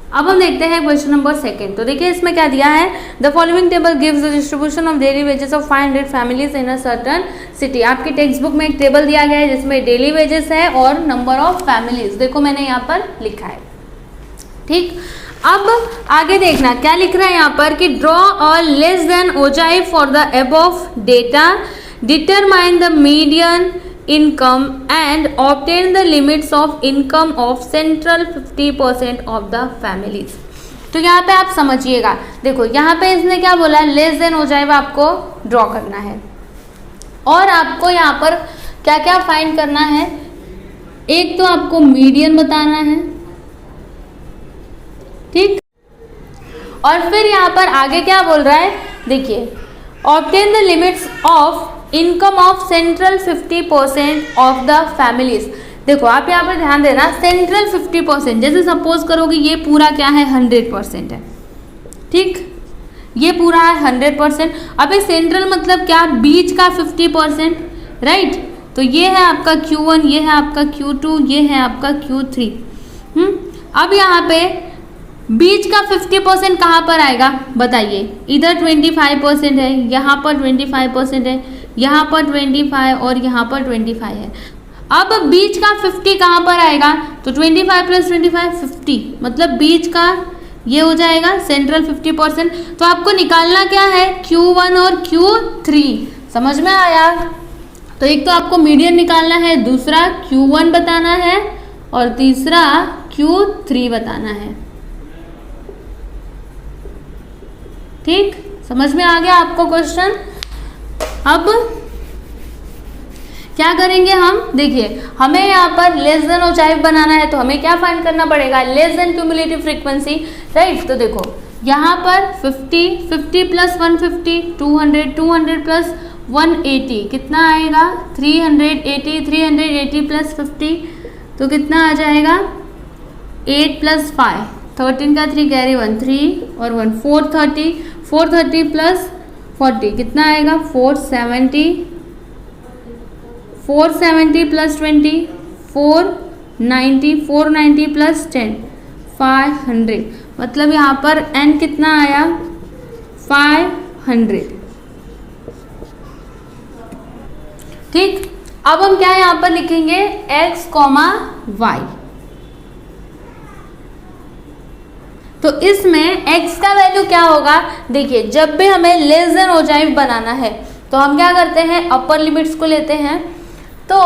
अब हम देखते हैं क्वेश्चन नंबर 2। तो देखिए इसमें क्या दिया है, the following table gives the distribution of daily wages of 500 families in a certain city. आपकी टेक्स्ट बुक में एक टेबल दिया गया है जिसमें डेली वेजेस है और नंबर ऑफ फैमिलीज, देखो मैंने यहाँ पर लिखा है, ठीक। अब आगे देखना क्या लिख रहा है यहाँ पर कि draw a less than ogive for the above data, determine the median income and obtain the limits of income of central 50% of the families। तो यहाँ पे आप समझिएगा, देखो यहाँ पे इसने क्या बोला, लेस देन ओजाइव आपको ड्रॉ करना है और आपको यहाँ पर क्या क्या फाइंड करना है। एक तो आपको मीडियन बताना है, ठीक, और फिर यहाँ पर आगे क्या बोल रहा है, देखिए obtain the limits of income of central 50% of the families. देखो आप यहाँ पर ध्यान देना, सेंट्रल 50%, जैसे सपोज करोगे ये पूरा क्या है 100% है, ठीक, ये पूरा है 100%। अब ये सेंट्रल मतलब क्या, बीच का 50%, राइट। तो ये है आपका Q1, ये है आपका Q2, ये है आपका Q3। अब यहाँ पे बीच का 50% कहाँ पर आएगा बताइए, इधर 25% है, यहाँ पर 25% है, यहाँ पर 25 और यहाँ पर 25 है। अब बीच का 50 कहाँ पर आएगा, तो 25 + 25 50, मतलब बीच का ये हो जाएगा सेंट्रल 50%। तो आपको निकालना क्या है, Q1 और Q3, समझ में आया। तो एक तो आपको मीडियन निकालना है, दूसरा Q1 बताना है और तीसरा Q3 बताना है, ठीक, समझ में आ गया आपको क्वेश्चन। अब क्या करेंगे हम, देखिए हमें यहाँ पर लेस देन ओजाइव बनाना है, तो हमें क्या फाइंड करना पड़ेगा, less than cumulative frequency, right. तो देखो यहाँ पर 50 + 150 200, 200 + 180 कितना आएगा, 380, 380 + 50 तो कितना आ जाएगा, 8 + 5, 13 का 3 कैरी 1, 3 और 1 430, 430 + 40 कितना आएगा, 470, 470 + 20 490, 490 + 10 500, मतलब यहाँ पर n कितना आया 500, ठीक। अब हम क्या यहाँ पर लिखेंगे, x, y। तो इसमें x का वैल्यू क्या होगा, देखिए जब भी हमें लेस देन ओजाइव बनाना है तो हम क्या करते हैं, अपर लिमिट्स को लेते हैं। तो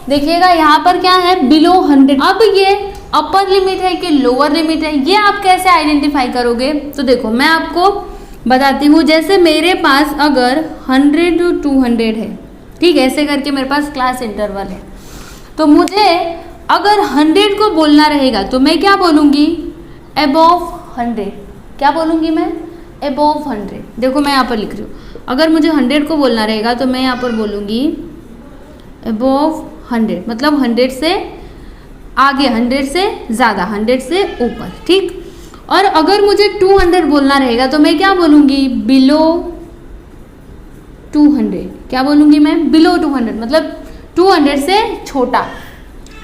देखिएगा यहाँ पर क्या है, बिलो 100। अब ये अपर लिमिट है कि लोअर लिमिट है, ये आप कैसे आइडेंटिफाई करोगे, तो देखो मैं आपको बताती हूँ। जैसे मेरे पास अगर 100 to 200 है, ठीक, ऐसे करके मेरे पास क्लास इंटरवल है, तो मुझे अगर 100 को बोलना रहेगा तो मैं क्या बोलूँगी, अबव 100। क्या बोलूँगी मैं, अबव 100। देखो मैं यहाँ पर लिख रही हूँ, अगर मुझे 100 को बोलना रहेगा तो मैं यहाँ पर बोलूँगी अबव 100, मतलब 100 से आगे, 100 से ज़्यादा, 100 से ऊपर, ठीक। और अगर मुझे 200 बोलना रहेगा तो मैं क्या बोलूँगी, बिलो 200। क्या बोलूँगी मैं, बिलो 200, मतलब 200 से छोटा,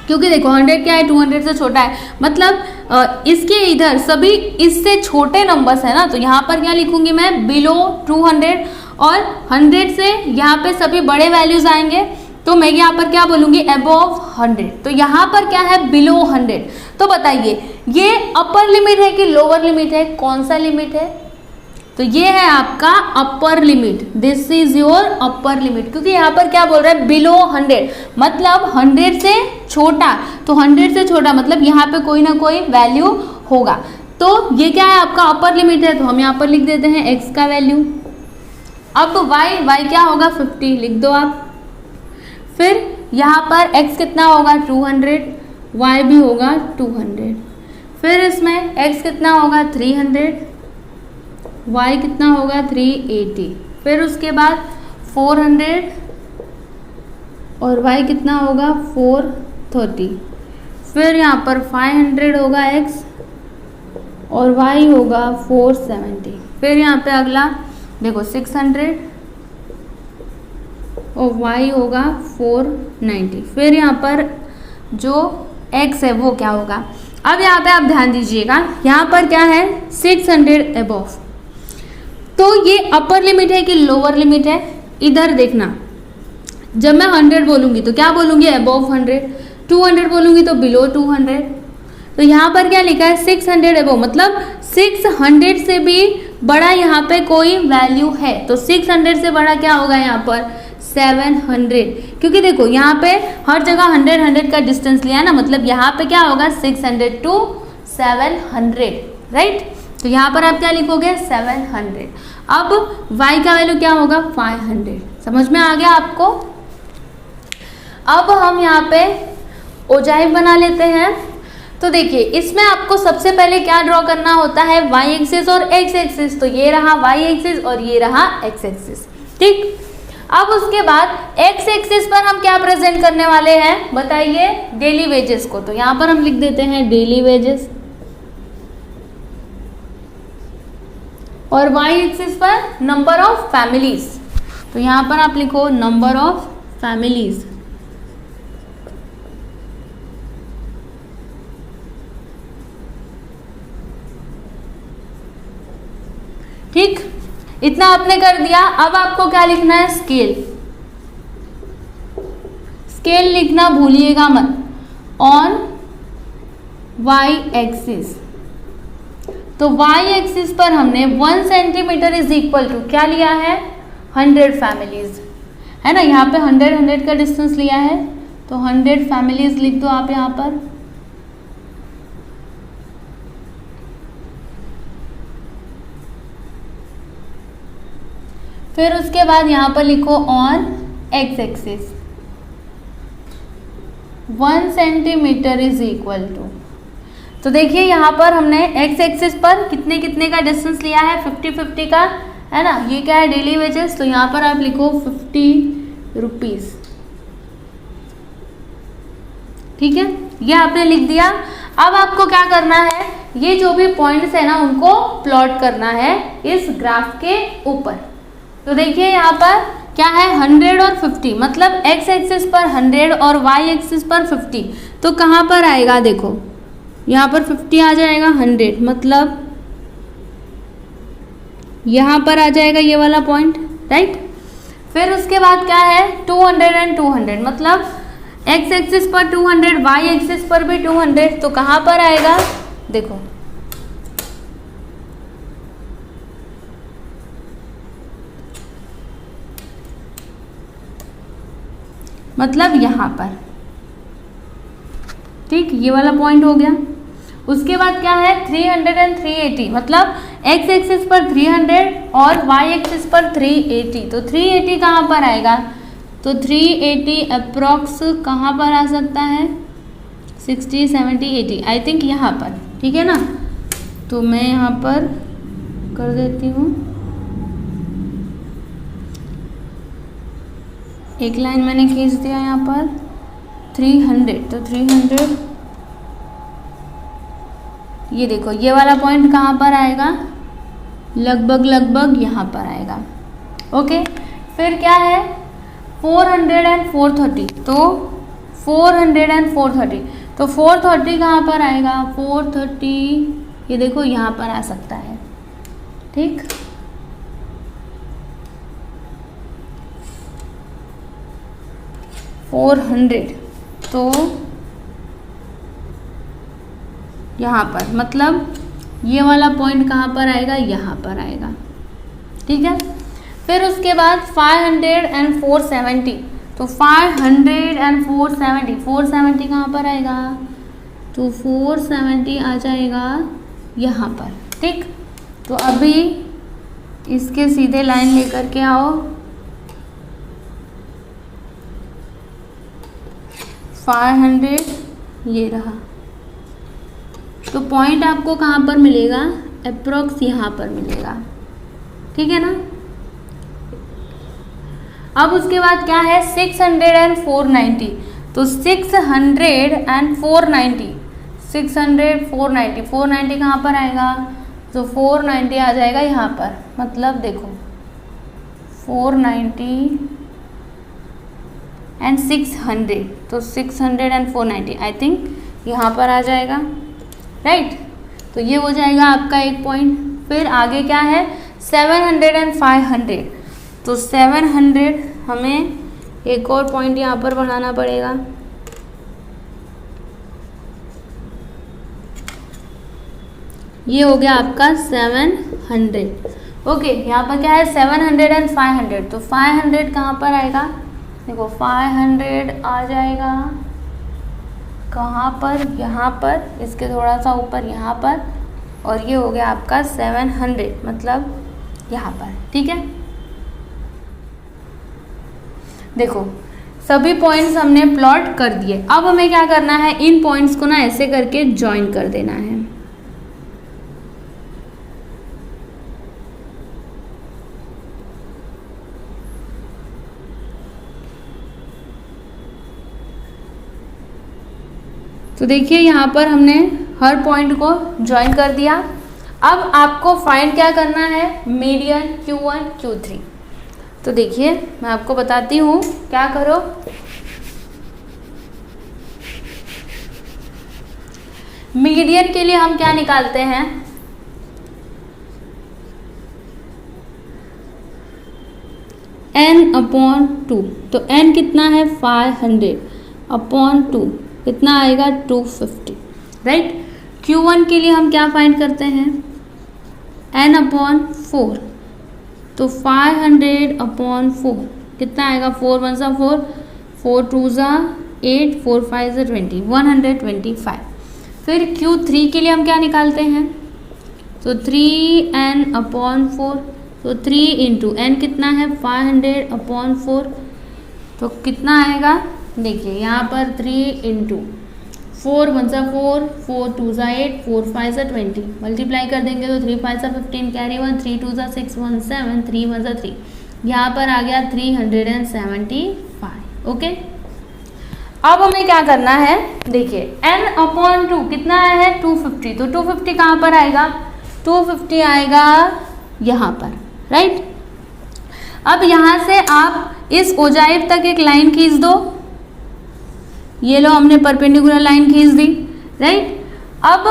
क्योंकि देखो 100 क्या है, 200 से छोटा है, मतलब इसके इधर सभी इससे छोटे नंबर्स है ना, तो यहाँ पर क्या लिखूंगी मैं, बिलो 200, और 100 से यहाँ पे सभी बड़े वैल्यूज आएंगे, तो मैं यहाँ पर क्या बोलूँगी, अबव 100। तो यहाँ पर क्या है, बिलो 100। तो बताइए ये अपर लिमिट है कि लोअर लिमिट है, कौन सा लिमिट है, तो ये है आपका upper limit, this is your upper limit, क्योंकि यहाँ पर क्या बोल रहा है, बिलो 100, मतलब 100 से छोटा, तो 100 से छोटा मतलब यहाँ पे कोई ना कोई वैल्यू होगा, तो ये क्या है आपका अपर लिमिट है, तो हम यहाँ पर लिख देते हैं x का वैल्यू। अब y क्या होगा, 50 लिख दो आप। फिर यहाँ पर x कितना होगा, 200, y भी होगा 200, फिर इसमें x कितना होगा, 300, y कितना होगा, 380, फिर उसके बाद 400 और y कितना होगा, 430, फिर यहाँ पर 500 होगा x और y होगा 470, फिर यहाँ पे अगला देखो 600 और y होगा 490, फिर यहाँ पर जो x है वो क्या होगा। अब यहाँ पे आप ध्यान दीजिएगा, यहाँ पर क्या है, 600 अबव, तो ये अपर लिमिट है कि लोअर लिमिट है, इधर देखना, जब मैं 100 बोलूँगी तो क्या बोलूँगी, अबव 100, 200 बोलूँगी तो बिलो 200, तो यहाँ पर क्या लिखा है, 600 अबव, मतलब 600 से भी बड़ा यहाँ पे कोई वैल्यू है, तो 600 से बड़ा क्या होगा यहाँ पर, 700, क्योंकि देखो यहाँ पे हर जगह 100 का डिस्टेंस लिया है ना, मतलब यहाँ पे क्या होगा, 600 to 700, राइट, तो यहाँ पर आप क्या लिखोगे, 700। अब y का वैल्यू क्या होगा, 500, समझ में आ गया आपको। अब हम यहाँ पे ओजाइव बना लेते हैं, तो देखिए इसमें आपको सबसे पहले क्या ड्रॉ करना होता है, y एक्सिस और x एक्सिस, तो ये रहा y एक्सिस और ये रहा x एक्सिस, ठीक। अब उसके बाद x एक्सिस पर हम क्या प्रेजेंट करने वाले हैं, बताइए, डेली वेजेस को, तो यहाँ पर हम लिख देते हैं डेली वेजेस, और y एक्सिस पर नंबर ऑफ फैमिलीज, तो यहाँ पर आप लिखो नंबर ऑफ फैमिलीज, ठीक, इतना आपने कर दिया। अब आपको क्या लिखना है, स्केल, स्केल लिखना भूलिएगा मत, ऑन y एक्सिस, तो y एक्सिस पर हमने 1 सेंटीमीटर इज इक्वल टू क्या लिया है, 100 फैमिलीज, है ना, यहाँ पे 100 का डिस्टेंस लिया है, तो 100 फैमिलीज लिख दो आप यहाँ पर। फिर उसके बाद यहाँ पर लिखो on x axis 1 centimetre is equal to, तो देखिए यहाँ पर हमने x एक्सिस पर कितने कितने का डिस्टेंस लिया है, 50-50 का, है ना, ये क्या है, डेली वेजेस, तो यहाँ पर आप लिखो 50 रुपीज़, ठीक है, ये आपने लिख दिया। अब आपको क्या करना है, ये जो भी पॉइंट्स है ना उनको प्लॉट करना है इस ग्राफ के ऊपर, तो देखिए यहाँ पर क्या है, 100 और 50, मतलब x एक्सिस पर 100 और y एक्सिस पर 50, तो कहाँ पर आएगा, देखो यहाँ पर 50 आ जाएगा, 100 मतलब यहाँ पर आ जाएगा ये वाला पॉइंट, राइट। फिर उसके बाद क्या है, 200 एंड 200, मतलब x एक्सिस पर 200, y एक्सिस पर भी 200, तो कहाँ पर आएगा, देखो मतलब यहाँ पर, ठीक, ये वाला पॉइंट हो गया। उसके बाद क्या है, 300 एंड 380, मतलब x एक्सिस पर 300 और y एक्सिस पर 380, तो 380 कहाँ पर आएगा, तो 380 अप्रॉक्स कहाँ पर आ सकता है, 60, 70, 80, आई थिंक यहाँ पर, ठीक है ना, तो मैं यहाँ पर कर देती हूँ, एक लाइन मैंने खींच दिया यहाँ पर 300, तो 300, ये देखो ये वाला पॉइंट कहाँ पर आएगा, लगभग यहाँ पर आएगा, ओके। फिर क्या है 400 एंड 430, तो 400 एंड 430, तो 430 कहाँ पर आएगा, 430 ये देखो यहाँ पर आ सकता है, ठीक। फोर 400 तो यहाँ पर, मतलब ये वाला पॉइंट कहाँ पर आएगा, यहाँ पर आएगा, ठीक है। फिर उसके बाद 500 एंड 470, तो 500 एंड 470, 470 कहाँ पर आएगा, तो 470 आ जाएगा यहाँ पर, ठीक। तो अभी इसके सीधे लाइन लेकर के आओ, 500 ये रहा, तो पॉइंट आपको कहाँ पर मिलेगा, अप्रोक्स यहाँ पर मिलेगा, ठीक है ना। अब उसके बाद क्या है, 600 एंड 490, तो 600 एंड 490, 600 490, 490 कहाँ पर आएगा, तो 490 आ जाएगा यहाँ पर, मतलब देखो 490 एंड 600, तो 600 एंड 490 आई थिंक यहाँ पर आ जाएगा, राइट। तो ये हो जाएगा आपका एक पॉइंट। फिर आगे क्या है, 700 एंड 500, तो 700 हमें एक और पॉइंट यहाँ पर बढ़ाना पड़ेगा, ये हो गया आपका 700। ओके, यहाँ पर क्या है, 700 एंड 500, तो 500 कहाँ पर आएगा, देखो 500 आ जाएगा कहाँ पर, यहाँ पर, इसके थोड़ा सा ऊपर यहाँ पर, और ये हो गया आपका 700, मतलब यहाँ पर, ठीक है। देखो सभी पॉइंट्स हमने प्लॉट कर दिए, अब हमें क्या करना है, इन पॉइंट्स को ना ऐसे करके ज्वाइन कर देना है। तो देखिए यहाँ पर हमने हर पॉइंट को ज्वाइन कर दिया। अब आपको फाइंड क्या करना है, मीडियन Q1 Q3। तो देखिए मैं आपको बताती हूँ, क्या करो, मीडियन के लिए हम क्या निकालते हैं, n/2, तो n कितना है 500 अपॉन 2 कितना आएगा 250, राइट। Q1 के लिए हम क्या फाइंड करते हैं, n/4, तो 500 अपॉन 4 कितना आएगा, 4 1 सा 4, 4 2 सा 8, 4 5 सा 20, 125। फिर Q3 के लिए हम क्या निकालते हैं, तो 3n/4, तो 3 इंटू n कितना है 500 अपॉन 4, तो कितना आएगा, देखिए यहाँ पर 3 इंटू 4 1 सा 4, 4 2 सा 8, 4 5 सा 20, मल्टीप्लाई कर देंगे तो 3 5 सा 15, कैरी 1, 3 2 सा 6, 1 7, 3 1 सा 3, यहाँ पर आ गया 375। ओके, अब हमें क्या करना है, देखिए n/2 कितना है 250, तो 250 कहाँ पर आएगा, 250 आएगा यहाँ पर, राइट। अब यहाँ से आप इस ओजाइव तक एक लाइन खींच दो, ये लो हमने परपेंडिकुलर लाइन खींच दी, राइट। अब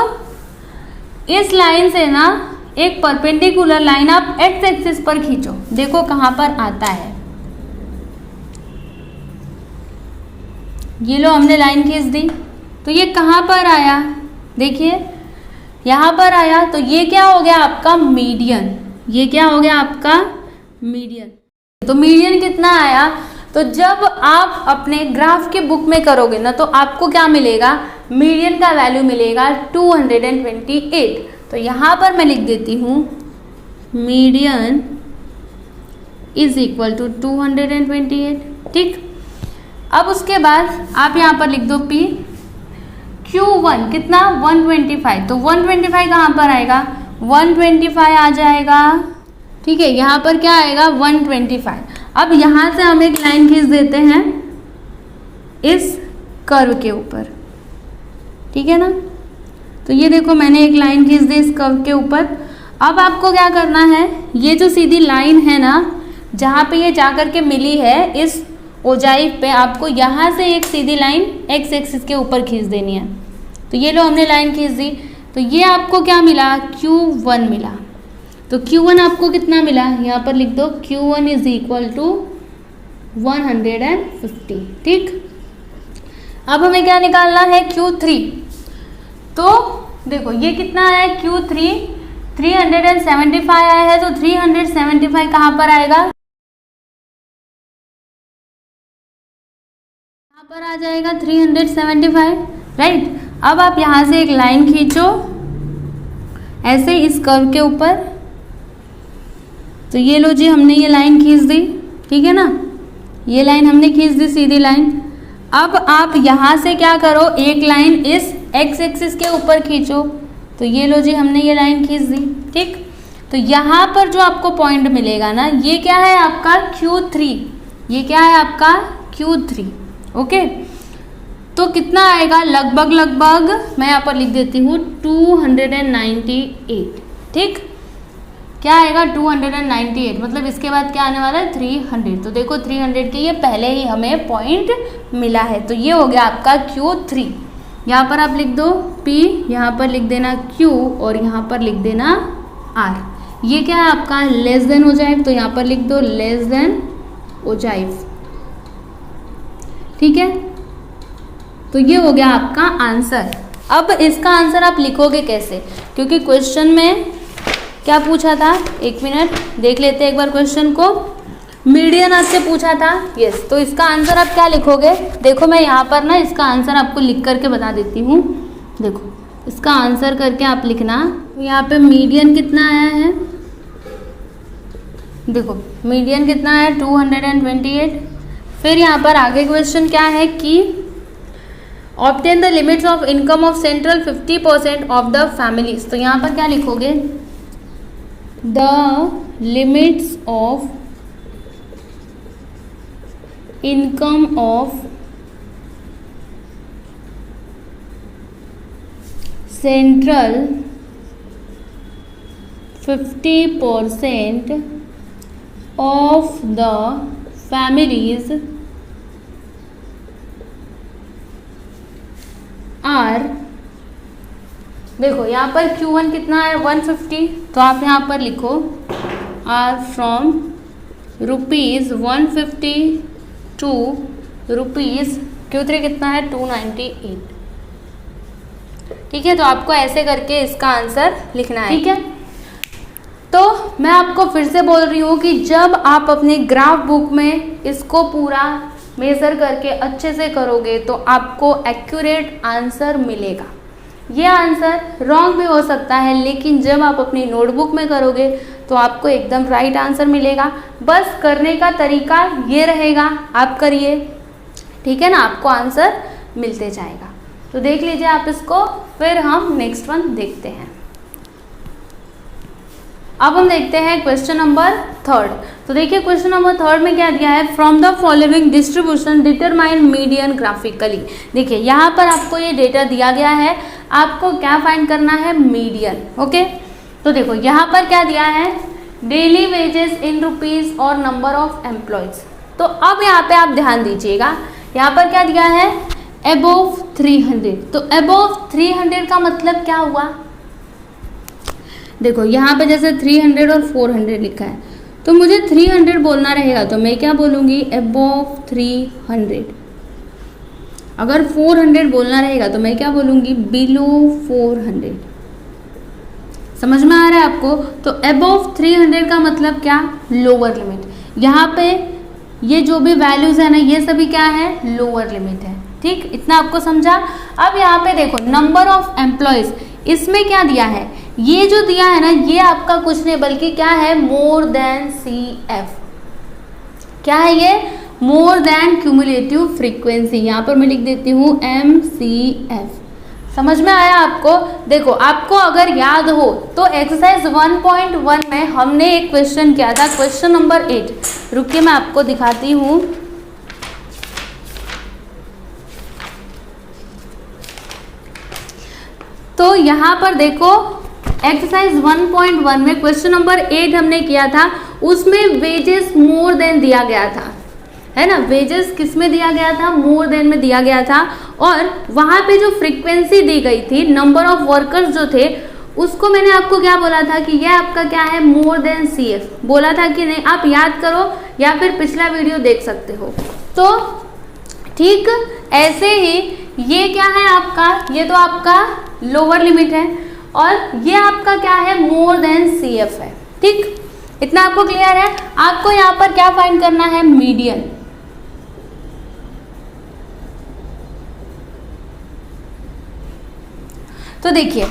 इस लाइन से ना एक परपेंडिकुलर लाइन आप एक्स एक्सिस पर खींचो, देखो कहाँ पर आता है, ये लो हमने लाइन खींच दी, तो ये कहाँ पर आया, देखिए यहाँ पर आया, तो ये क्या हो गया आपका मीडियन, ये क्या हो गया आपका मीडियन। तो मीडियन कितना आया, तो जब आप अपने ग्राफ के बुक में करोगे ना, तो आपको क्या मिलेगा, मीडियन का वैल्यू मिलेगा 228। तो यहाँ पर मैं लिख देती हूँ मीडियन इज इक्वल टू 228, ठीक। अब उसके बाद आप यहाँ पर लिख दो P, Q1 कितना 125, तो 125 कहाँ पर आएगा, 125 आ जाएगा, ठीक है। यहाँ पर क्या आएगा 125। अब यहाँ से हम एक लाइन खींच देते हैं इस कर्व के ऊपर, ठीक है ना। तो ये देखो मैंने एक लाइन खींच दी इस कर्व के ऊपर। अब आपको क्या करना है, ये जो सीधी लाइन है ना, जहाँ पे ये जाकर के मिली है, इस ओजाइव पे आपको यहाँ से एक सीधी लाइन एक्स एक्सिस के ऊपर खींच देनी है। तो ये लो हमने लाइन खींच दी, तो ये आपको क्या मिला, Q1 मिला। तो Q1 आपको कितना मिला, यहाँ पर लिख दो Q1 इज इक्वल टू 150। ठीक, अब हमें क्या निकालना है, Q3। तो देखो ये कितना है, Q3 375 आया है, तो 375 कहाँ पर आएगा, यहाँ पर आ जाएगा 375, राइट। अब आप यहाँ से एक लाइन खींचो ऐसे इस कर्व के ऊपर। तो ये लो जी, हमने ये लाइन खींच दी, ठीक है ना, ये लाइन हमने खींच दी, सीधी लाइन। अब आप यहाँ से क्या करो, एक लाइन इस एक्स एक्सिस के ऊपर खींचो। तो ये लो जी, हमने ये लाइन खींच दी, ठीक। तो यहाँ पर जो आपको पॉइंट मिलेगा ना, ये क्या है आपका Q3, ये क्या है आपका Q3, ओके। तो कितना आएगा, लगभग मैं यहाँ पर लिख देती हूँ 298, ठीक। क्या आएगा 298, मतलब इसके बाद क्या आने वाला है 300। तो देखो 300 के ये पहले ही हमें पॉइंट मिला है। तो ये हो गया आपका Q3। यहाँ पर आप लिख दो P, यहाँ पर लिख देना Q और यहाँ पर लिख देना R। ये क्या है आपका लेस देन ओजाइव, तो यहाँ पर लिख दो लेस देन ओजाइव, ठीक है। तो ये हो गया आपका आंसर। अब इसका आंसर आप लिखोगे कैसे, क्योंकि क्वेश्चन में क्या पूछा था, एक मिनट देख लेते हैं एक बार क्वेश्चन को। मीडियन आपसे पूछा था, यस। तो इसका आंसर आप क्या लिखोगे, देखो मैं यहाँ पर ना इसका आंसर आपको लिख करके बता देती हूँ। देखो इसका आंसर करके आप लिखना। तो यहाँ पे मीडियन कितना आया है, देखो मीडियन कितना है 228। फिर यहाँ पर आगे क्वेश्चन क्या है कि obtain the limits of income of central 50% of the families. तो यहाँ पर क्या लिखोगे, the limits of income of central 50% of the families are. देखो यहाँ पर Q1 कितना है 150, तो आप यहाँ पर लिखो are from ₹150 to rupees Q3 कितना है 298, ठीक है। तो आपको ऐसे करके इसका आंसर लिखना है, ठीक है। तो मैं आपको फिर से बोल रही हूँ कि जब आप अपनी ग्राफ बुक में इसको पूरा मेज़र करके अच्छे से करोगे तो आपको एक्यूरेट आंसर मिलेगा। ये आंसर रॉन्ग भी हो सकता है, लेकिन जब आप अपनी नोटबुक में करोगे तो आपको एकदम राइट आंसर मिलेगा। बस करने का तरीका ये रहेगा, आप करिए, ठीक है ना, आपको आंसर मिलते जाएगा। तो देख लीजिए आप इसको, फिर हम नेक्स्ट वन देखते हैं। अब हम देखते हैं क्वेश्चन नंबर 3। तो देखिए क्वेश्चन नंबर 3 में क्या दिया है, from the following distribution determine median graphically. देखिए यहाँ पर आपको ये डेटा दिया गया है, आपको क्या फाइंड करना है, मीडियन, ओके। तो देखो यहाँ पर क्या दिया है, डेली वेजेस इन रुपीज़ और नंबर ऑफ एम्प्लॉयज़। तो अब यहाँ पे आप ध्यान दीजिएगा, यहाँ पर क्या दिया है, अबोव 300। तो अबोव 300 का मतलब क्या हुआ, देखो यहाँ पे जैसे 300 और 400 लिखा है, तो मुझे 300 बोलना रहेगा, तो मैं क्या बोलूँगी, अबोव 300। अगर 400 बोलना रहेगा तो मैं क्या बोलूँगी, बिलो 400। समझ में आ रहा है आपको। तो अबोव 300 का मतलब क्या, लोअर लिमिट। यहाँ पे ये जो भी वैल्यूज़ है ना, ये सभी क्या है, लोअर लिमिट है, ठीक। इतना आपको समझा। अब यहाँ पे देखो नंबर ऑफ एम्प्लॉयज़, इसमें क्या दिया है, ये जो दिया है ना, ये आपका कुछ नहीं बल्कि क्या है, मोर देन CF। क्या है ये, मोर देन क्यूमुलेटिव फ्रीक्वेंसी। यहाँ पर मैं लिख देती हूँ MCF। समझ में आया आपको। देखो आपको अगर याद हो तो एक्सरसाइज 1.1 में हमने एक क्वेश्चन किया था, क्वेश्चन नंबर 8। रुकिए मैं आपको दिखाती हूँ। तो यहाँ पर देखो एक्सरसाइज 1.1 में क्वेश्चन नंबर 8 हमने किया था, उसमें वेजेस मोर देन दिया गया था। है ना, वेजेस किस में दिया गया था, मोर देन में दिया गया था। और वहाँ पे जो फ्रीक्वेंसी दी गई थी, नंबर ऑफ वर्कर्स जो थे, उसको मैंने आपको क्या बोला था कि ये आपका क्या है, मोर देन CF बोला था कि नहीं, आप याद करो या फिर पिछला वीडियो देख सकते हो। तो ठीक ऐसे ही ये क्या है आपका, ये तो आपका लोअर लिमिट है और ये आपका क्या है, मोर देन CF है। ठीक, इतना आपको क्लियर है। आपको यहाँ पर क्या फाइंड करना है, मीडियन। तो देखिए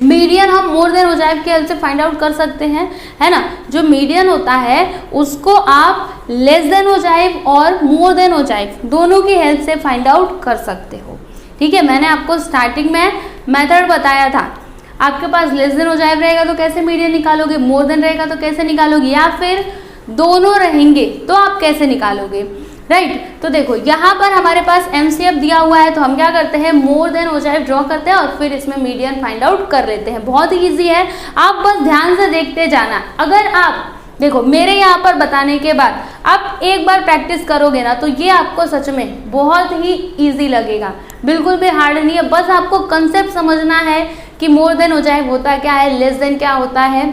मीडियन हम मोर देन ओजाइव की हेल्प से फाइंड आउट कर सकते हैं, है ना। जो मीडियन होता है उसको आप लेस देन ओजाइव और मोर देन ओजाइव दोनों की हेल्प से फाइंड आउट कर सकते हो। ठीक है, मैंने आपको स्टार्टिंग में मेथड बताया था। आपके पास लेस देन ओजाइव रहेगा तो कैसे मीडियन निकालोगे, मोर देन रहेगा तो कैसे निकालोगे, या फिर दोनों रहेंगे तो आप कैसे निकालोगे, राइट। तो देखो यहाँ पर हमारे पास MCF दिया हुआ है, तो हम क्या करते हैं, मोर देन ओजाइव ड्रॉ करते हैं और फिर इसमें मीडियन फाइंड आउट कर लेते हैं। बहुत ही ईजी है, आप बस ध्यान से देखते जाना। अगर आप देखो मेरे यहाँ पर बताने के बाद आप एक बार प्रैक्टिस करोगे ना, तो ये आपको सच में बहुत ही ईजी लगेगा, बिल्कुल भी हार्ड नहीं है। बस आपको कंसेप्ट समझना है कि मोर देन ओजाइव होता क्या है, लेस देन क्या होता है,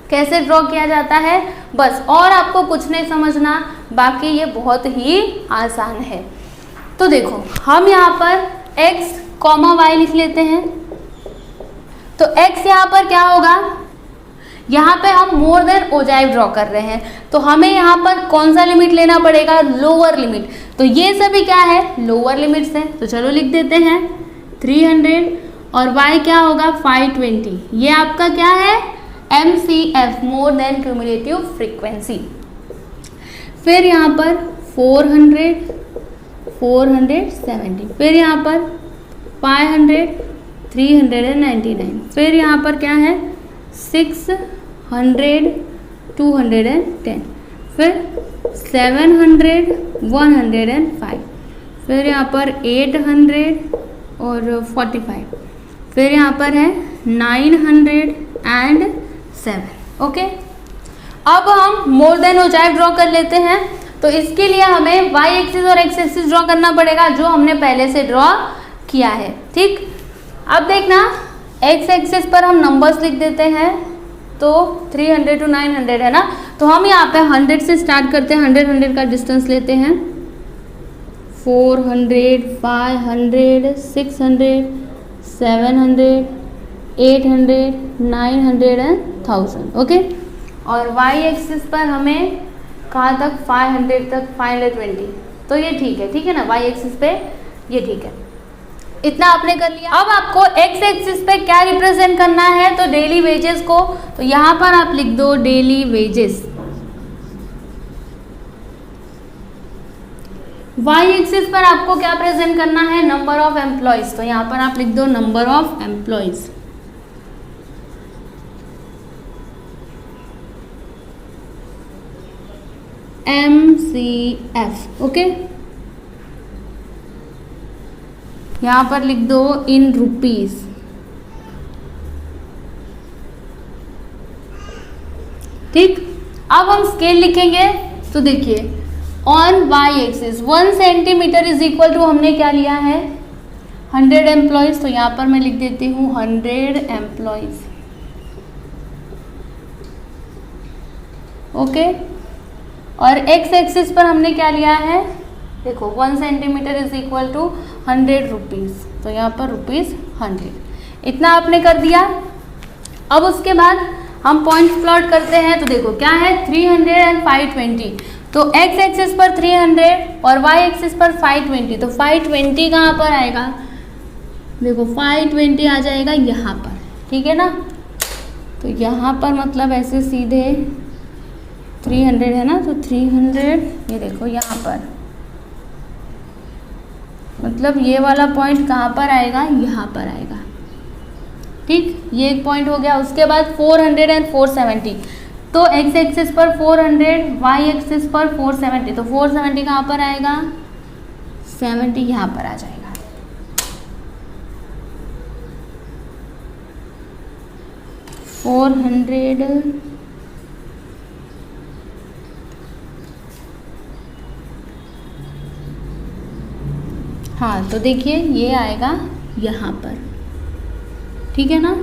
कैसे ड्रॉ किया जाता है, बस। और आपको कुछ नहीं समझना, बाकी ये बहुत ही आसान है। तो देखो हम यहाँ पर x, y लिख लेते हैं। तो x यहाँ पर क्या होगा, यहाँ पे हम मोर देन ओजाइव ड्रॉ कर रहे हैं, तो हमें यहाँ पर कौन सा लिमिट लेना पड़ेगा, लोअर लिमिट। तो ये सभी क्या है, लोअर लिमिट्स है। तो चलो लिख देते हैं 300 और y क्या होगा 520। ये आपका क्या है, MCF, more than cumulative frequency. फिर यहाँ पर 400, 470, फिर यहाँ पर 500, 399, फिर यहाँ पर क्या है 600, 210, फिर 700, 105, फिर यहाँ पर 800 और 45, फिर यहाँ पर है 907। ओके, अब हम मोर देन ओजाइव ड्रॉ कर लेते हैं। तो इसके लिए हमें y एक्सिस और x एक्सिस ड्रॉ करना पड़ेगा, जो हमने पहले से ड्रॉ किया है। ठीक, अब देखना x एक्सिस पर हम नंबर्स लिख देते हैं। तो 300 to 900 है ना, तो हम यहाँ पे 100 से स्टार्ट करते हैं, 100 का डिस्टेंस लेते हैं। 400, 500, 600, 700, 800, 900 एंड 1000। ओके, और y एक्सिस पर हमें कहाँ तक, 500 तक, 520। तो ये ठीक है, ठीक है ना, y एक्सिस पे ये ठीक है। इतना आपने कर लिया। अब आपको x एक्सिस पे क्या रिप्रेजेंट करना है, तो डेली वेजेस को। तो यहाँ पर आप लिख दो डेली वेजेस। y एक्सिस पर आपको क्या प्रेजेंट करना है, नंबर ऑफ एम्प्लॉयज। तो यहाँ पर आप लिख दो number of employees. MCF। Okay, यहाँ पर लिख दो इन रुपीज। ठीक, अब हम स्केल लिखेंगे। तो देखिए on y axis 1 centimetre is equal to, हमने क्या लिया है 100 एम्प्लॉयज। तो यहाँ पर मैं लिख देती हूँ 100 एम्प्लॉयज। ओके, और x एक्सिस पर हमने क्या लिया है, देखो 1 centimetre is equal to 100 rupees. तो यहाँ पर ₹100। इतना आपने कर दिया। अब उसके बाद हम पॉइंट प्लॉट करते हैं। तो देखो क्या है 300 एंड 520। तो x एक्सिस पर 300 और y एक्सिस पर 520। तो 520 कहाँ पर आएगा, देखो 520 आ जाएगा यहाँ पर, ठीक है ना। तो यहाँ पर मतलब ऐसे सीधे 300 है ना, तो 300 ये देखो यहाँ पर, मतलब ये वाला पॉइंट कहाँ पर आएगा, यहाँ पर आएगा। ठीक, ये एक पॉइंट हो गया। उसके बाद 400 एंड 470। तो x एक्सिस पर 400, y एक्सिस पर 470। तो 470 कहाँ पर आएगा, 70 यहाँ पर आ जाएगा। हाँ, तो देखिए ये आएगा यहाँ पर, ठीक है ना,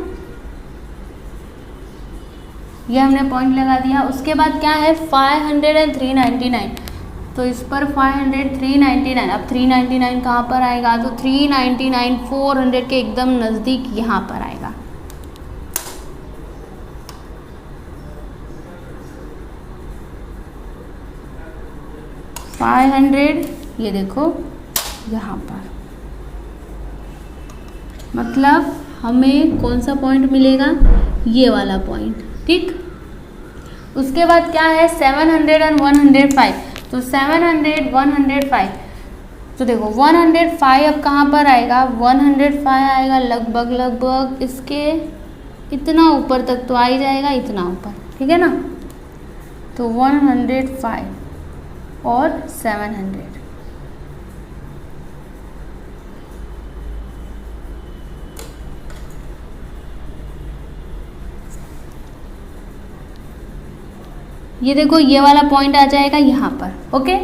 ये हमने पॉइंट लगा दिया। उसके बाद क्या है 500 एंड 399, तो इस पर 500 399, अब 399 कहाँ पर आएगा, तो 399 400 के एकदम नज़दीक यहाँ पर आएगा। ये देखो यहाँ पर, मतलब हमें कौन सा पॉइंट मिलेगा, ये वाला पॉइंट, ठीक। उसके बाद क्या है 700 एंड 105, तो 700 105, तो देखो 105 अब कहाँ पर आएगा, 105 आएगा लगभग इसके इतना ऊपर तक तो आ ही जाएगा, इतना ऊपर, ठीक है ना। तो 105 और 700, ये देखो ये वाला पॉइंट आ जाएगा यहाँ पर, ओके।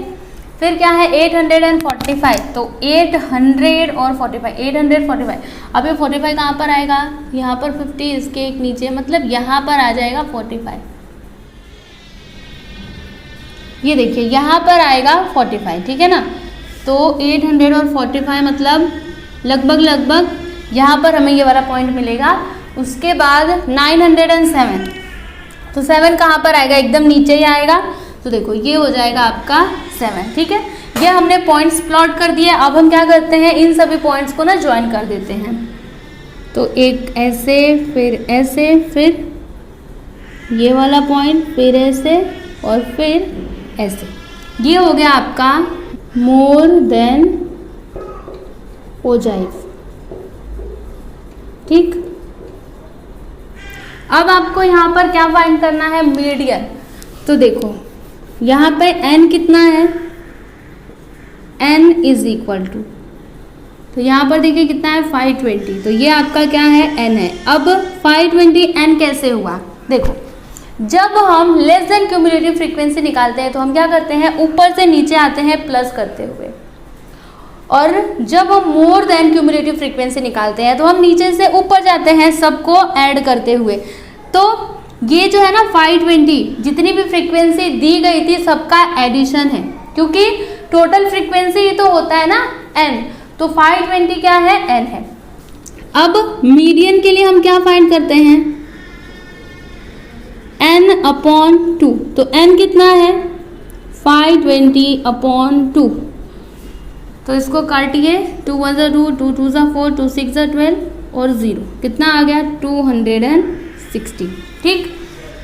फिर क्या है 845, तो 800 और 45, 845, अब ये 45 कहाँ पर आएगा, यहाँ पर 50 इसके एक नीचे, मतलब यहाँ पर आ जाएगा 45, ये देखिए यहाँ पर आएगा 45, ठीक है ना। तो 800 और 45 मतलब लगभग यहाँ पर हमें ये वाला पॉइंट मिलेगा। उसके बाद 907, तो 7 कहाँ पर आएगा, एकदम नीचे ही आएगा, तो देखो ये हो जाएगा आपका 7, ठीक है। ये हमने पॉइंट्स प्लॉट कर दिए। अब हम क्या करते हैं, इन सभी पॉइंट्स को ना ज्वाइन कर देते हैं, तो एक ऐसे, फिर ये वाला पॉइंट, फिर ऐसे और फिर ऐसे, ये हो गया आपका मोर देन ओजाइव, ठीक। अब आपको यहाँ पर क्या फाइंड करना है, मीडियन। तो देखो यहाँ पे n कितना है, n इज इक्वल टू, तो यहाँ पर देखिए कितना है 520, तो ये आपका क्या है n है। अब 520 n कैसे हुआ, देखो जब हम लेस देन क्यूमुलेटिव फ्रीक्वेंसी निकालते हैं तो हम क्या करते हैं, ऊपर से नीचे आते हैं प्लस करते हुए, और जब हम मोर देन क्यूमुलेटिव फ्रीक्वेंसी निकालते हैं तो हम नीचे से ऊपर जाते हैं सबको ऐड करते हुए। तो ये जो है ना 520 जितनी भी फ्रीक्वेंसी दी गई थी सबका एडिशन है, क्योंकि टोटल फ्रीक्वेंसी तो होता है ना n, तो 520 क्या है, n है। अब मीडियन के लिए हम क्या फाइंड करते हैं, n/2, तो n कितना है 520/2, तो इसको काटिए, 2 1 2, 2 2 4, 2 6 12 और 0 कितना आ गया 260, ठीक।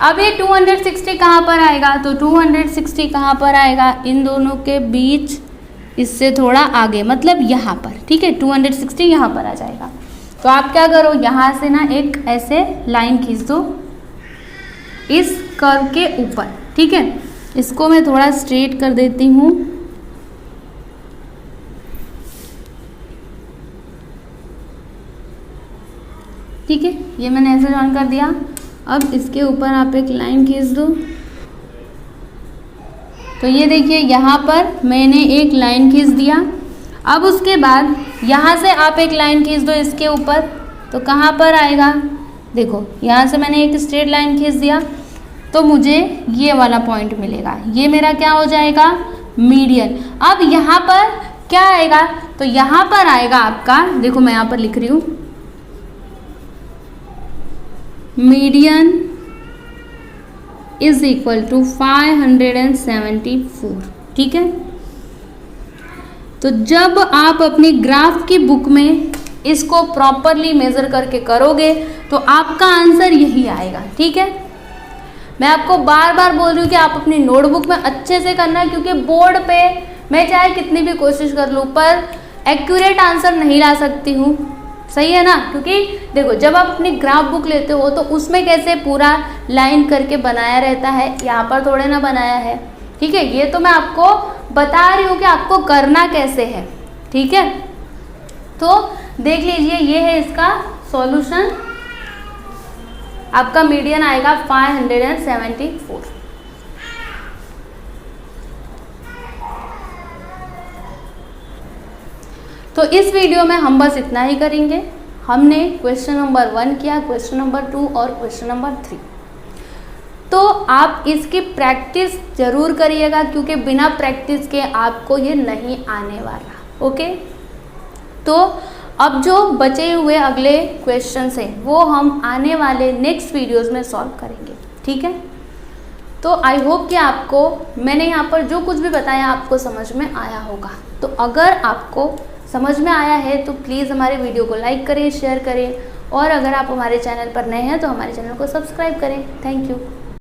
अब ये 260 कहाँ पर आएगा, तो 260 कहाँ पर आएगा, इन दोनों के बीच, इससे थोड़ा आगे, मतलब यहाँ पर, ठीक है। 260 यहाँ पर आ जाएगा। तो आप क्या करो, यहाँ से ना एक ऐसे लाइन खींच दो इस कर्व के ऊपर, ठीक है। इसको मैं थोड़ा स्ट्रेट कर देती हूँ, ठीक है, ये मैंने ऐसे जॉइन कर दिया। अब इसके ऊपर आप एक लाइन खींच दो, तो ये देखिए यहाँ पर मैंने एक लाइन खींच दिया। अब उसके बाद यहाँ से आप एक लाइन खींच दो इसके ऊपर, तो कहाँ पर आएगा, देखो यहाँ से मैंने एक स्ट्रेट लाइन खींच दिया, तो मुझे ये वाला पॉइंट मिलेगा, ये मेरा क्या हो जाएगा, मीडियन। अब यहाँ पर क्या आएगा, तो यहाँ पर आएगा आपका, देखो मैं यहाँ पर लिख रही हूँ, मीडियन इज इक्वल टू 574, ठीक है। तो जब आप अपनी ग्राफ की बुक में इसको प्रॉपरली मेजर करके करोगे तो आपका आंसर यही आएगा, ठीक है। मैं आपको बार बार बोल रही हूँ कि आप अपनी नोटबुक में अच्छे से करना, क्योंकि बोर्ड पे मैं चाहे कितनी भी कोशिश कर लूँ पर एक्यूरेट आंसर नहीं ला सकती हूँ, सही है ना। क्योंकि देखो जब आप अपनी ग्राफ बुक लेते हो तो उसमें कैसे पूरा लाइन करके बनाया रहता है, यहाँ पर थोड़े ना बनाया है, ठीक है। ये तो मैं आपको बता रही हूँ कि आपको करना कैसे है, ठीक है। तो देख लीजिए ये है इसका सॉल्यूशन, आपका मीडियन आएगा 574। तो इस वीडियो में हम बस इतना ही करेंगे। हमने क्वेश्चन नंबर 1 किया, क्वेश्चन नंबर 2 और क्वेश्चन नंबर 3। तो आप इसकी प्रैक्टिस ज़रूर करिएगा, क्योंकि बिना प्रैक्टिस के आपको ये नहीं आने वाला। ओके, तो अब जो बचे हुए अगले क्वेश्चंस हैं वो हम आने वाले नेक्स्ट वीडियोस में सॉल्व करेंगे। ठीक है, तो आई होप कि आपको मैंने यहाँ पर जो कुछ भी बताया आपको समझ में आया होगा। तो अगर आपको समझ में आया है तो प्लीज़ हमारे वीडियो को लाइक करें, शेयर करें, और अगर आप हमारे चैनल पर नए हैं तो हमारे चैनल को सब्सक्राइब करें। Thank you.